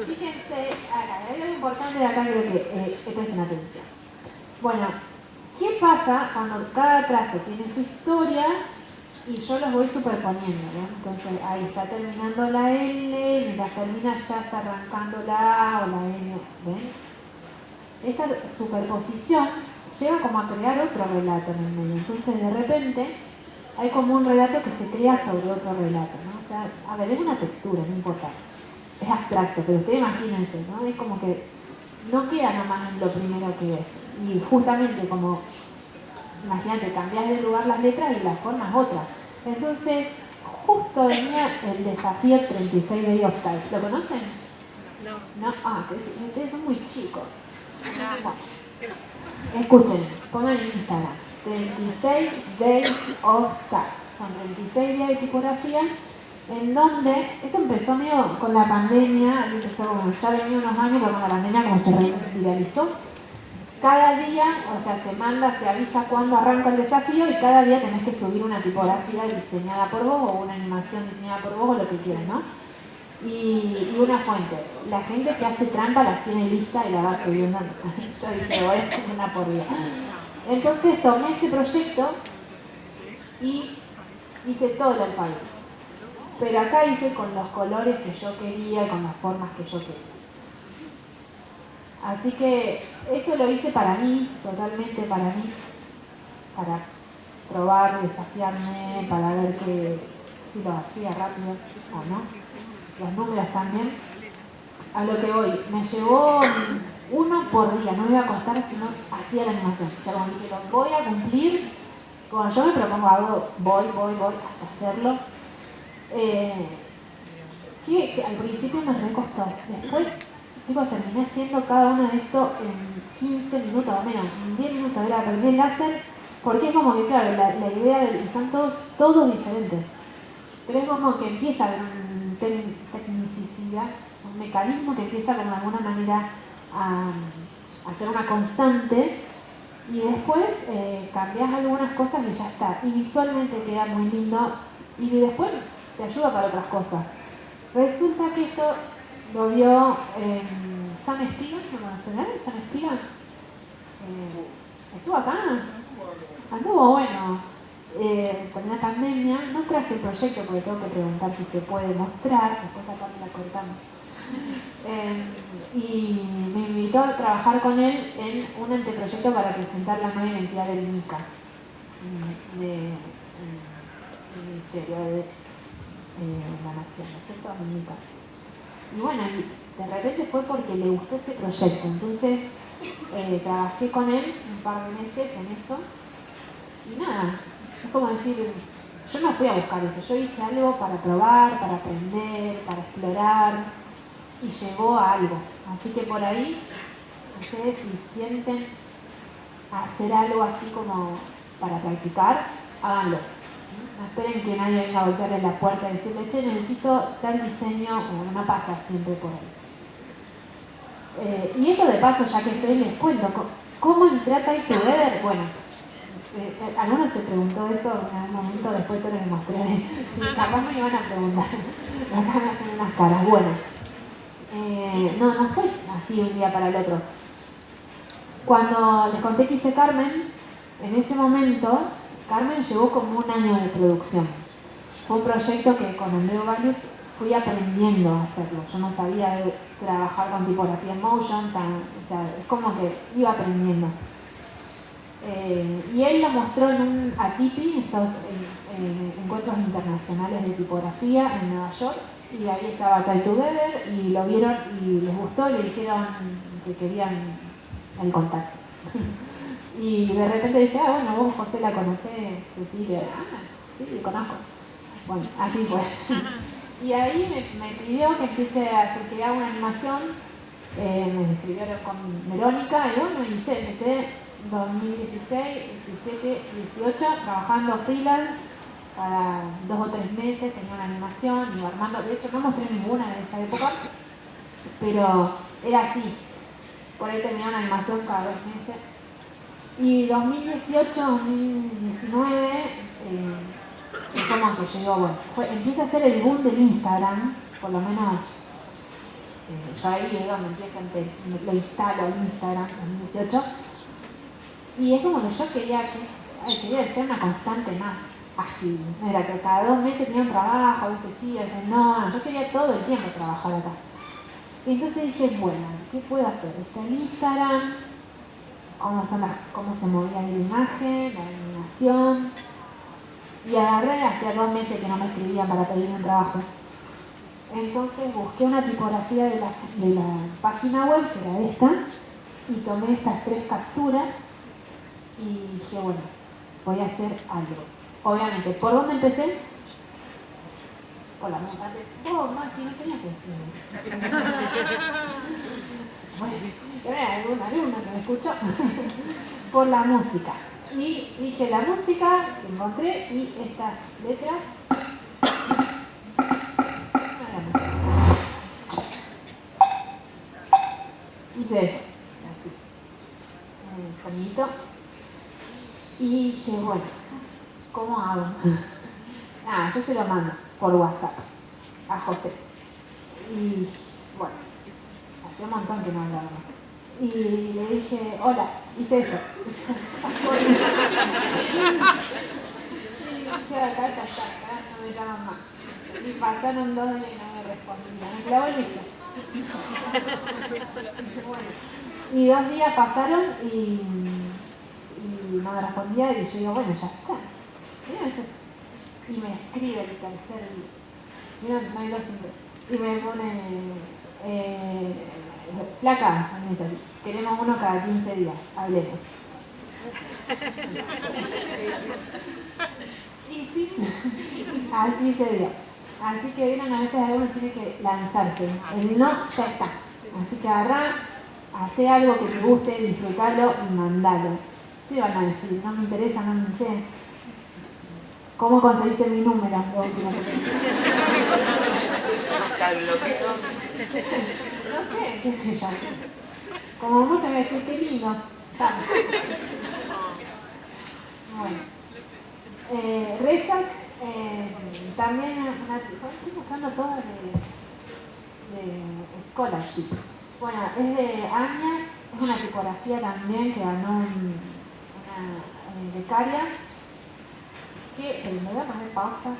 Speaker 1: Fíjense, hay algo importante de acá, creo que presten atención. Bueno, ¿qué pasa cuando cada trazo tiene su historia y yo los voy superponiendo? ¿Ven? Entonces ahí está terminando la L, mientras termina ya está arrancando la A o la N. ¿Ven? Esta superposición lleva como a crear otro relato en el medio. Entonces de repente hay como un relato que se crea sobre otro relato, ¿no? O sea, a ver, es una textura, no importa. Es abstracto, pero ustedes imagínense, ¿no? Es como que no queda nomás en lo primero que ves. Y justamente como, imagínate, cambias de lugar las letras y las formas otras. Entonces, justo venía el desafío 36 Day of Type. ¿Lo conocen?
Speaker 2: No.
Speaker 1: ¿No? Ah, ustedes son muy chicos.
Speaker 2: Gracias.
Speaker 1: Bueno, escuchen, pongan en Instagram 36 Days of Type. Son 36 días de tipografía en donde, esto empezó medio con la pandemia, empezó como, ya venía unos años, pero con la pandemia como se viralizó. Cada día, o sea, se avisa cuándo arranca el desafío y cada día tenés que subir una tipografía diseñada por vos o una animación diseñada por vos o lo que quieras, ¿no? Y una fuente. La gente que hace trampa las tiene lista y la va subiendo. Yo dije, voy a hacer una por día. Entonces tomé este proyecto y hice todo el alfabeto. Pero acá hice con los colores que yo quería, con las formas que yo quería. Así que esto lo hice para mí, totalmente para mí, para probar, desafiarme, para ver si lo hacía rápido o no. Los números también. A lo que voy, me llevó uno por día, no me iba a costar si no hacía la animación. O sea, como dije, lo voy a cumplir, cuando yo me propongo algo, voy hasta hacerlo. Que al principio me recostó. Después, chicos, terminé haciendo cada uno de estos en 15 minutos o menos, en 10 minutos era aprender el láser, porque es como que, claro, la idea y son todos diferentes. Pero es como que empieza a haber una tecnicidad, un mecanismo que empieza de alguna manera a hacer una constante y después cambias algunas cosas y ya está. Y visualmente queda muy lindo y después te ayuda para otras cosas. Resulta que esto lo vio Sam Espiga, ¿lo conocen? ¿Sam Espiga? ¿Estuvo acá? Anduvo bueno. Con la pandemia, no traje el proyecto porque tengo que preguntar si se puede mostrar, después acá me la cortamos. Y me invitó a trabajar con él en un anteproyecto para presentar la nueva identidad del MICA, del Ministerio de la Nación, ¿no es cierto? MICA. Y bueno, de repente fue porque le gustó este proyecto, entonces trabajé con él un par de meses en eso y nada. Es como decir, yo no fui a buscar eso, yo hice algo para probar, para aprender, para explorar y llegó a algo. Así que por ahí, ustedes si sienten hacer algo así como para practicar, háganlo. No esperen que nadie venga a golpearle la puerta y decirle, che, necesito tal diseño, o no pasa siempre por ahí. Y esto de paso, ya que estoy, les cuento, ¿cómo entré a Type Together? Bueno, algunos se preguntó eso en algún momento, después te lo mostré. Sí, capaz me iban a preguntar. Acá me hacen unas caras. Bueno, no fue así de un día para el otro. Cuando les conté que hice Carmen, en ese momento, Carmen llevó como un año de producción. Fue un proyecto que con Andreu Valius fui aprendiendo a hacerlo. Yo no sabía trabajar con tipografía en Motion, o sea, es como que iba aprendiendo. Y él lo mostró en un ATIPI, estos encuentros internacionales de tipografía en Nueva York, y ahí estaba Type Together y lo vieron y les gustó y le dijeron que querían el contacto. Y de repente dice, bueno, vos José la conocés, Cecilia, sí, la conozco. Bueno, así fue. Y ahí me pidió que empiece a hacer, que haga una animación, me escribieron con Verónica y bueno, empecé 2016, 17, 18, trabajando freelance para 2 o 3 meses, tenía una animación, iba armando, de hecho no mostré ninguna de esa época, pero era así, por ahí tenía una animación cada 2 meses. Y 2018, 2019, es como que llegó, bueno, empieza a ser el boom del Instagram, por lo menos yo ahí es donde empiezo, lo instalo el Instagram en 2018. Y es como que yo quería ser una constante más ágil. No era que cada 2 meses tenía un trabajo, a veces sí, a veces no. Yo quería todo el tiempo trabajar acá. Y entonces dije, bueno, ¿qué puedo hacer? Está en Instagram, cómo se movía la imagen, la animación. Y agarré, hacía 2 meses que no me escribían para pedirme un trabajo. Entonces busqué una tipografía de la página web, que era esta, y tomé estas 3 capturas y dije, bueno, voy a hacer algo. Obviamente, ¿por dónde empecé? Por la música. Vos, Maxi, no tenías que decirme. Bueno, era algún alumno que me escuchó. Por la música. Y dije la música, que encontré, y estas letras. Hice así, el sonidito. Y dije, bueno, ¿cómo hago? Yo se lo mando por WhatsApp a José. Y bueno, hacía un montón que no hablábamos. Y le dije, hola, hice eso. Y dije, acá ya está, acá no me llaman más. Y pasaron 2 días y no me respondían. Me clavó el visto. Bueno, y 2 días pasaron y no me respondía y yo digo, bueno, ya está. Y me escribe el tercer día. No hay 2 siempre. Y me pone, placa, me dice, queremos uno cada 15 días, hablemos. Y sí, así se dio. Así que vieron, a veces uno tiene que lanzarse. El no ya está. Así que agarrá, hacé algo que te guste, disfrutalo y mandalo. ¿Qué van a decir? No me interesa, no me che. ¿Cómo conseguiste mi número? No sé, qué sé yo. Como mucho me decís, qué lindo. Bueno. Rezac, también estoy buscando todas de scholarship. Bueno, es de Anya, es una tipografía también que ganó una becaria. Me voy a poner pausa.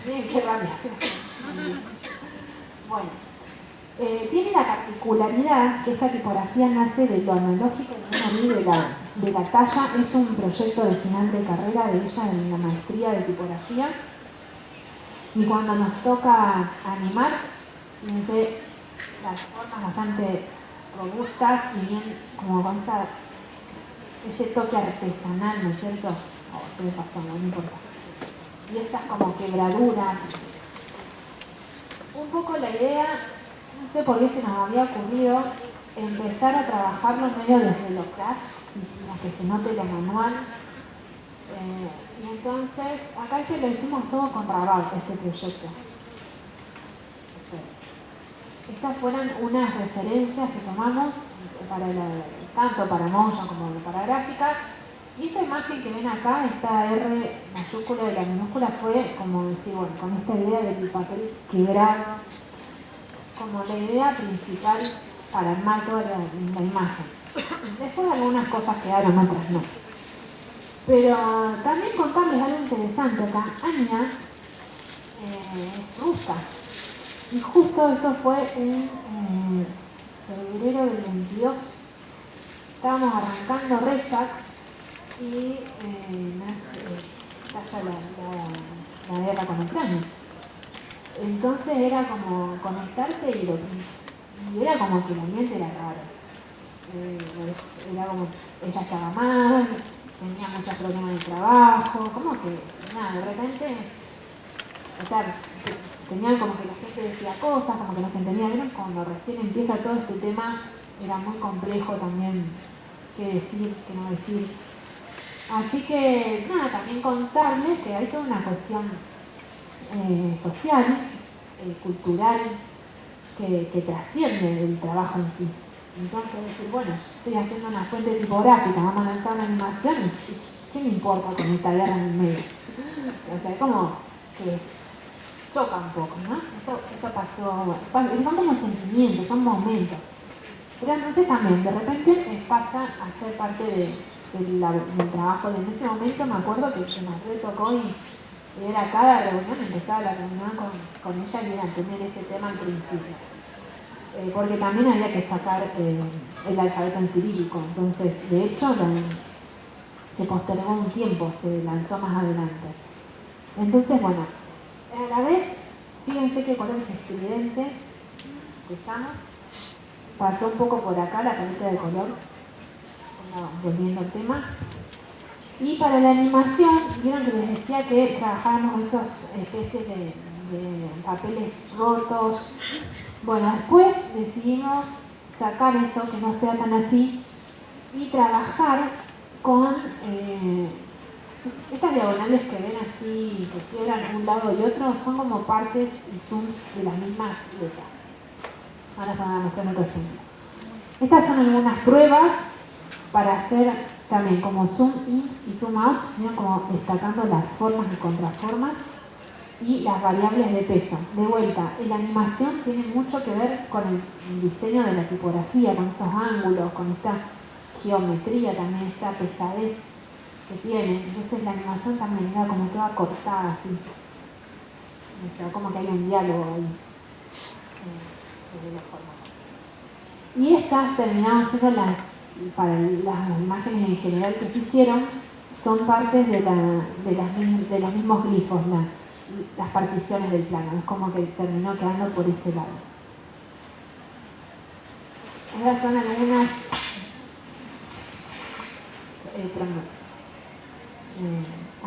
Speaker 1: Miren qué rabia. Bueno, tiene la particularidad que esta tipografía nace de lo analógico de la talla. Es un proyecto de final de carrera de ella en la maestría de tipografía. Y cuando nos toca animar, fíjense las formas bastante robustas y bien como con ese toque artesanal, ¿no es cierto? Estoy pasando, no importa. Y esas como quebraduras. Un poco la idea, no sé por qué se nos había ocurrido empezar a trabajarlo medio desde lo craft, que se note lo manual. Y entonces, acá lo hicimos todo con Rabat, este proyecto. Estas fueron unas referencias que tomamos tanto para Motion como para gráfica. Y esta imagen que ven acá, esta R mayúscula y la minúscula, fue como decir, bueno, con esta idea del papel quebrado, como la idea principal para armar toda la imagen. Después algunas cosas quedaron, otras no. Pero también contarles algo interesante acá. Anya es rusa. Y justo esto fue en febrero del 22. Estábamos arrancando Rezac y estalla la guerra con Ucrania. Entonces era como conectarte y era como que el ambiente era raro. Era como, ella estaba mal, tenía muchos problemas en el trabajo, como que, nada, de repente, o sea, tenían como que la gente decía cosas, como que no se entendía bien, cuando recién empieza todo este tema, era muy complejo también qué decir, qué no decir. Así que, nada, también contarles que hay toda una cuestión social, cultural, que trasciende el trabajo en sí. Entonces decir, bueno, estoy haciendo una fuente tipográfica, vamos a lanzar una animación y ¿qué me importa con esta guerra en el medio? O sea, como que choca un poco, ¿no? Eso pasó, son como sentimientos, son momentos. Pero entonces también, de repente pasa a ser parte del trabajo. En ese momento me acuerdo que se nos retocó y era cada reunión, empezaba la reunión con ella y era tener ese tema al principio. Porque también había que sacar el alfabeto en cirílico, entonces de hecho se postergó un tiempo, se lanzó más adelante. Entonces bueno, a la vez fíjense qué colores estridentes que usamos. Pasó un poco por acá la paleta de color, volviendo al tema. Y para la animación, vieron que les decía que trabajábamos esas especies de papeles rotos. Bueno, después decidimos sacar eso, que no sea tan así, y trabajar con estas diagonales que ven así, que quiebran un lado y otro, son como partes y zooms de las mismas letras. Ahora os voy a mostrar otro ejemplo. Estas son algunas pruebas para hacer también como zoom in y zoom out, ¿no? Como destacando las formas y contraformas y las variables de peso. De vuelta, la animación tiene mucho que ver con el diseño de la tipografía, con esos ángulos, con esta geometría también, esta pesadez que tiene. Entonces la animación también era como toda cortada así. O sea, como que hay un diálogo ahí. Y estas terminaron siendo para las imágenes en general que se hicieron, son partes de los mismos glifos, las particiones del plano. Es como que terminó quedando por ese lado. Estas son algunas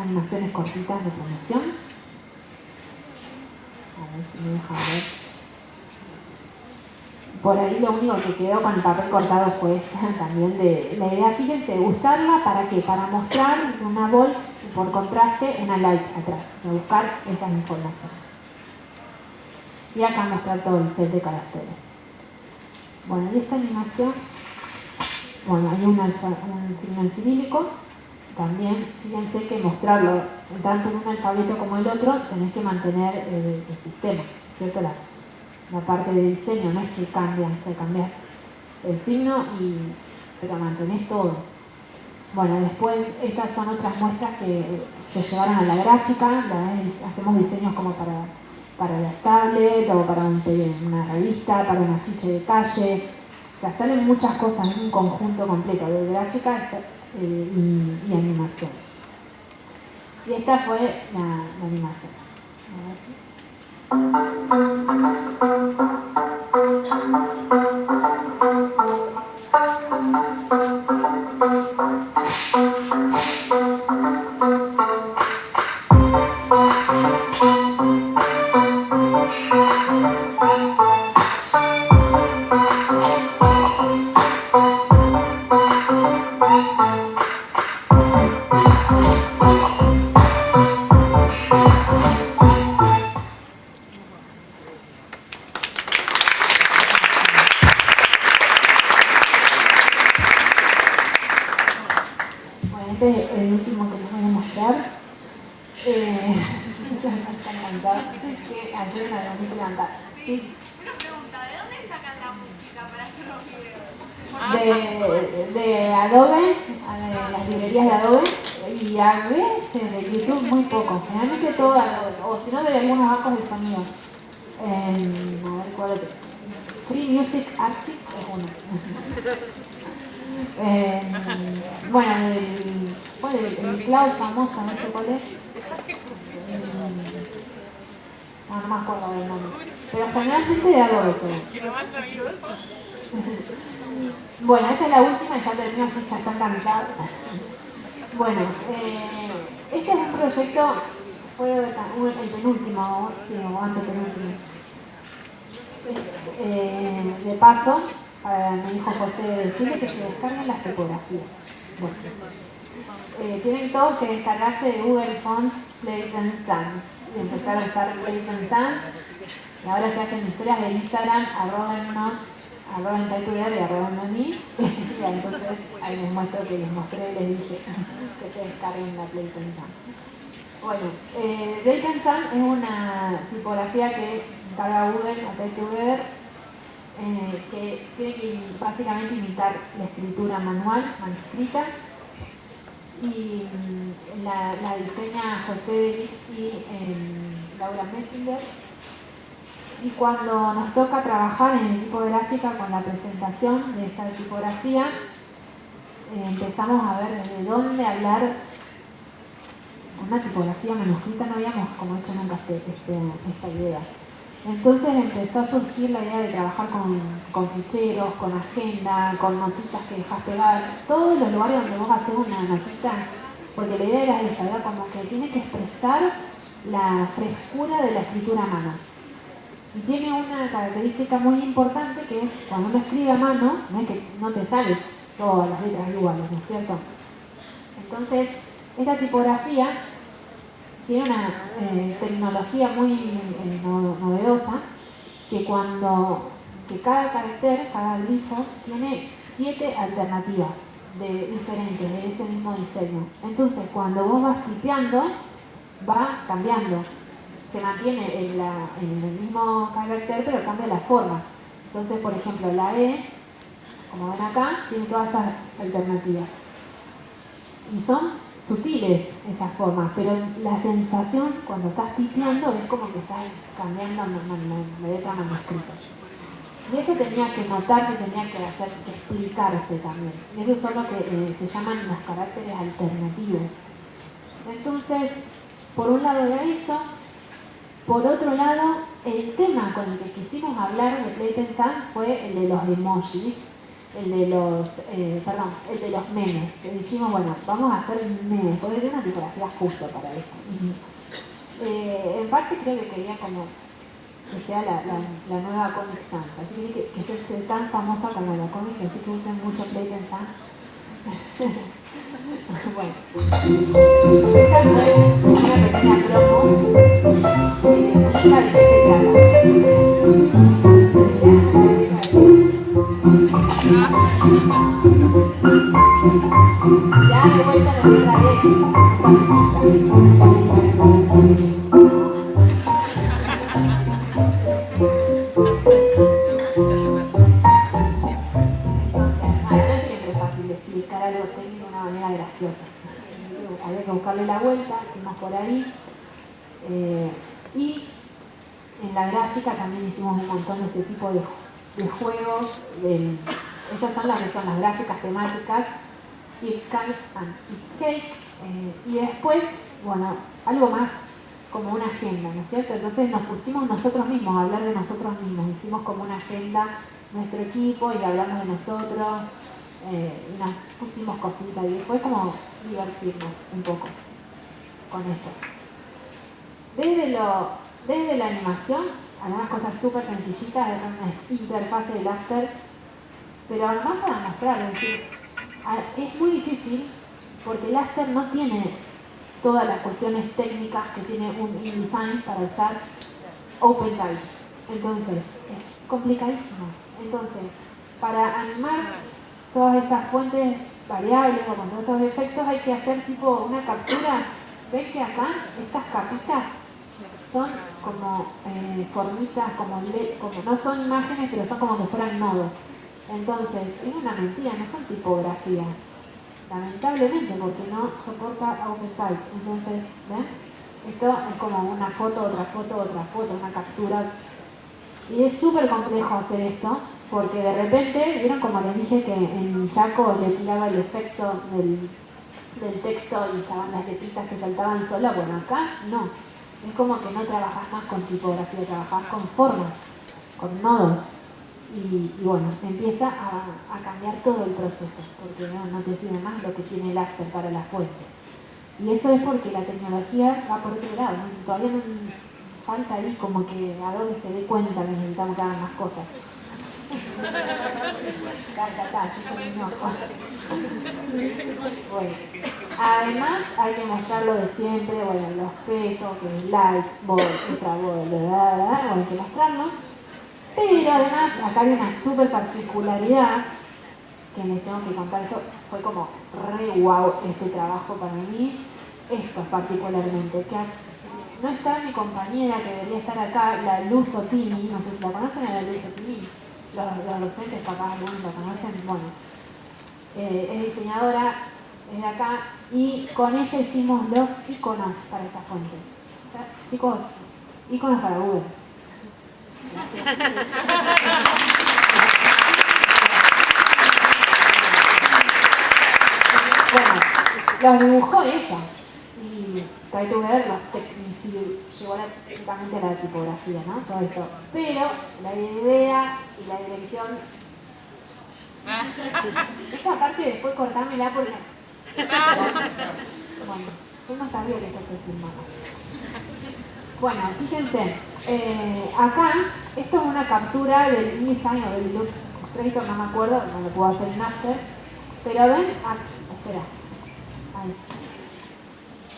Speaker 1: animaciones cortitas de promoción. A ver si me deja ver. Por ahí lo único que quedó con el papel cortado fue también de la idea, fíjense, usarla para qué, para mostrar una bold y por contraste una light atrás, o buscar esas informaciones. Y acá mostrar todo el set de caracteres. Bueno, y esta animación, bueno, hay un signo en cirílico. También, fíjense que mostrarlo tanto en un alfabeto como el otro, tenés que mantener el sistema, ¿cierto? La parte de diseño no es que cambian, o sea, cambias el signo pero mantenés todo. Bueno, después estas son otras muestras que se llevaron a la gráfica, hacemos diseños como para la tablet o para una revista, para un afiche de calle. O sea, salen muchas cosas en un conjunto completo de gráfica y animación. Y esta fue la animación. A ver si. El último que les voy a mostrar. Que ayer me dormí levantar. Sí.
Speaker 2: Una pregunta, ¿de dónde sacan la música para hacer los videos?
Speaker 1: De Adobe, las librerías de Adobe, y a veces de YouTube muy poco. Generalmente todo Adobe, o si no de algunos bancos de sonido. A ver cuál es. Free Music Archive es uno. Bueno, el cloud famoso, no sé cuál es. No me acuerdo del nombre. Pero generalmente de Adobe todo. Bueno, esta es la última y ya termino, así ya están cansados. Bueno, este es un proyecto, fue el penúltimo, sí, o antepenúltimo. De paso, me dijo José, decirle que se descarguen las fotografías. Bueno, tienen todos que descargarse de Google Fonts Playpen Sans y empezar a usar Playpen Sans. Y ahora se hacen historias de Instagram, arroben Taituber y arroben a mí. Y entonces ahí les muestro que les mostré y les dije que se descarguen la Playpen Sans. Bueno, Playpen Sans es una tipografía que carga Google a Taituber. Que tiene que básicamente imitar la escritura manual, manuscrita, y la diseña José y Laura Messinger. Y cuando nos toca trabajar en el equipo de gráfica con la presentación de esta tipografía, empezamos a ver desde dónde hablar. Con una tipografía manuscrita no habíamos como hecho nunca esta idea. Entonces empezó a surgir la idea de trabajar con ficheros, con agenda, con notitas que dejas pegar, todos los lugares donde vos haces una notita, porque la idea era esa, era como que tiene que expresar la frescura de la escritura a mano. Y tiene una característica muy importante que es cuando uno escribe a mano, no es que no te salen todas las letras iguales, ¿no es cierto? Entonces, esta tipografía tiene una tecnología muy novedosa, que cada carácter, cada grifo, tiene 7 alternativas diferentes de ese mismo diseño. Entonces, cuando vos vas tipeando, va cambiando. Se mantiene en el mismo carácter, pero cambia la forma. Entonces, por ejemplo, la E, como ven acá, tiene todas esas alternativas. Y son sutiles esas formas, pero la sensación cuando estás tipeando es como que estás cambiando la letra manuscrita. Y eso tenía que notarse, tenía que explicarse también. Y eso son lo que se llaman los caracteres alternativos. Entonces, por un lado era eso. Por otro lado, el tema con el que quisimos hablar de Playpen-San fue el de los emojis, el de los memes. Dijimos, bueno, vamos a hacer memes, porque hay una tipografía justo para esto. En parte creo que quería como que sea la nueva Comic Sans, así que sea tan famosa como la Comic, así que usen mucho Playpen-San. Bueno, esta fue una pequeña promo que explica de qué se trata. Ya de vuelta a la letra explicar algo técnico de una manera graciosa. Había que buscarle la vuelta, fuimos por ahí. Y en la gráfica también hicimos un montón de este tipo de juegos. Estas son las gráficas temáticas, Eat Cake and Eat Cake. Y después, bueno, algo más como una agenda, ¿no es cierto? Entonces nos pusimos nosotros mismos a hablar de nosotros mismos. Hicimos como una agenda nuestro equipo y hablamos de nosotros. Y nos pusimos cositas y después como divertirnos un poco con esto. Desde la animación, algunas cosas súper sencillitas, era una interfase del After, pero además para mostrar, es decir, es muy difícil porque el After no tiene todas las cuestiones técnicas que tiene un InDesign para usar OpenType. Entonces, es complicadísimo. Entonces, para animar todas estas fuentes variables o con todos estos efectos hay que hacer tipo una captura. ¿Ven que acá estas capitas son como formitas, como no son imágenes, pero son como que fueran nodos? Entonces, es una mentira, no son tipografía. Lamentablemente, porque no soporta OpenType. Entonces, ¿ven? Esto es como una foto, otra foto, otra foto, una captura. Y es súper complejo hacer esto, porque de repente, vieron como les dije que en Chaco le tiraba el efecto del texto y estaban las letritas que saltaban sola. Bueno, acá no. Es como que no trabajás más con tipografía, trabajás con formas, con nodos. Y bueno, empieza a cambiar todo el proceso, porque no te sirve más lo que tiene el After para la fuente. Y eso es porque la tecnología va por otro lado, ¿no? Todavía no falta ahí como que Adobe se dé cuenta que necesitamos que hagan más cosas. Bueno, además hay que mostrar lo de siempre, bueno, los pesos, que es light, ball, extra ball, bueno, hay que mostrarlo. Pero además acá hay una súper particularidad que les tengo que contar. Esto fue como re wow este trabajo para mí, esto particularmente, que no está mi compañera que debería estar acá, la Luz Ottini, no sé si la conocen, a la Luz Ottini, los docentes capaz algunos la conocen, bueno, es diseñadora, es de acá, y con ella hicimos los iconos para esta fuente. O sea, chicos, iconos para Google. Bueno, los dibujó ella y Try Together llegó técnicamente a la tipografía, ¿no? Todo esto. Pero la idea y la dirección... Esa parte después cortámela porque... Bueno, yo no sabía que esto se filmaba. Bueno, fíjense, acá, esto es una captura del InDesign o del Illustrator, no me acuerdo, no lo puedo hacer en After, pero ven, espera, ahí.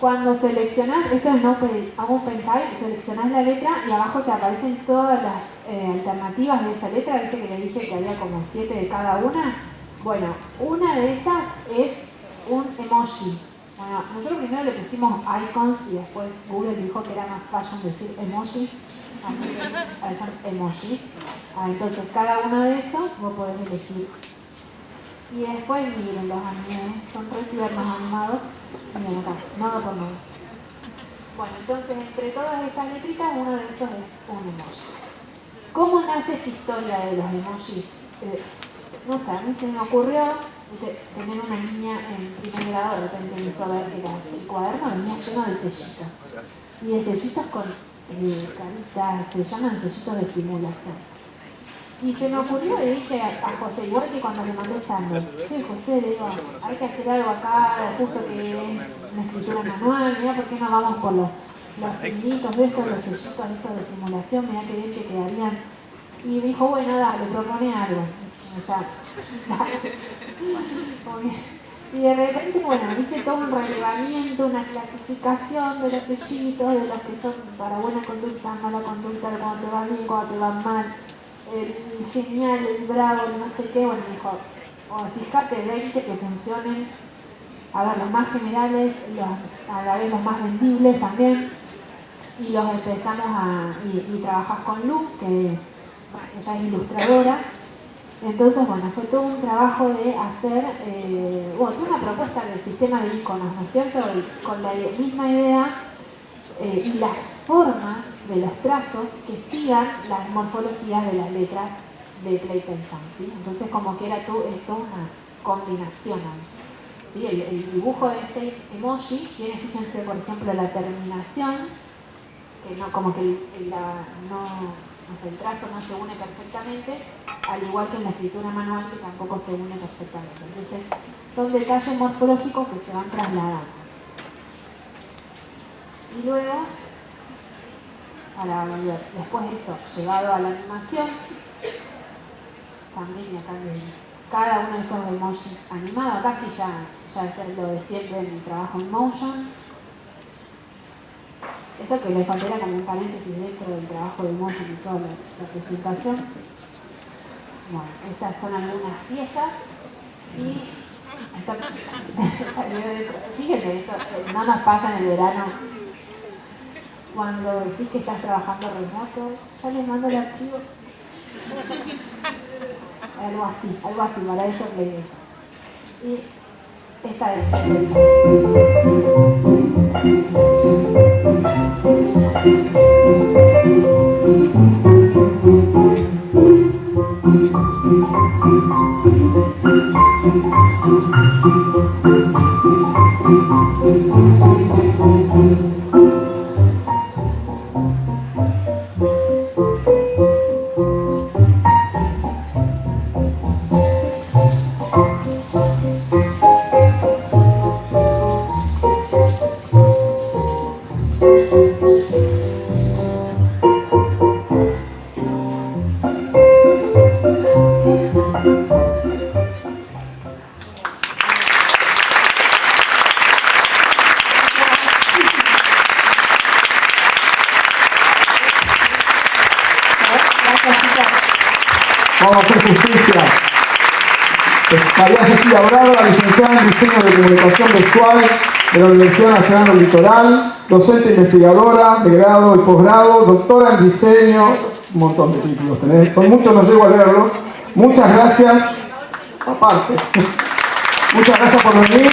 Speaker 1: Cuando seleccionás, esto es Open Type, seleccionás la letra y abajo te aparecen todas las alternativas de esa letra, viste que le dije que había como 7 de cada una. Bueno, una de esas es un emoji. Bueno, nosotros primero le pusimos icons y después Google dijo que era más fashion decir emojis, así que son emojis. Entonces cada uno de esos vos podés elegir. Y después miren los animes, son re tiernos animados. Miren acá, nodo por nodo. Bueno, entonces entre todas estas letritas uno de esos es un emoji. ¿Cómo nace esta historia de los emojis? No sé, a mí se me ocurrió tener una niña en primer grado, de repente me hizo ver que el cuaderno venía lleno de sellitos. Y de sellitos con caritas, se llaman sellitos de estimulación. Y se me ocurrió, le dije a José, igual que cuando le mandé Sandro, che José, le digo, hay que hacer algo acá, justo que es una escritura manual, mirá por qué no vamos por los signitos de estos, los sellitos estos de estimulación, mirá que bien que quedarían. Y me dijo, bueno, dale, propone algo. Y de repente, bueno, hice todo un relevamiento, una clasificación de los sellitos, de los que son para buena conducta, mala conducta, de cuando te va bien, cuando te va mal, el genial, el bravo, el no sé qué. Bueno, me dijo, fíjate, 20 que funcionen, a ver, los más generales, a la vez los más vendibles también, y los empezamos y trabajas con Luz, que ella es ilustradora. Entonces, bueno, fue todo un trabajo de hacer, una propuesta del sistema de iconos, ¿no es cierto? Y con la misma idea y las formas de los trazos que sigan las morfologías de las letras de Clayton Sound, ¿sí? Entonces, como que era toda una combinación, ¿sí? El dibujo de este emoji tiene, fíjense, por ejemplo, la terminación, que no, como que el trazo no se une perfectamente, al igual que en la escritura manual, que tampoco se une perfectamente. Entonces, son detalles morfológicos que se van trasladando. Y luego, después de eso, llevado a la animación, también acá cada uno de estos emojis animados, casi ya es lo de siempre en mi trabajo en Motion. Eso que le falté era como un paréntesis dentro del trabajo de Motion y toda la presentación. Bueno, estas son algunas piezas y fíjense, esto no nos pasa en el verano. Cuando decís que estás trabajando remoto, ya les mando el archivo. Algo así, para eso le y esta es
Speaker 4: Vamos a hacer justicia. María Cecilia Bravo, la licenciada en Diseño de Comunicación Visual de la Universidad Nacional del Litoral, docente investigadora de grado y posgrado, doctora en diseño, un montón de títulos tenés, son muchos, no llego a leerlos. Muchas gracias, aparte, muchas gracias por venir.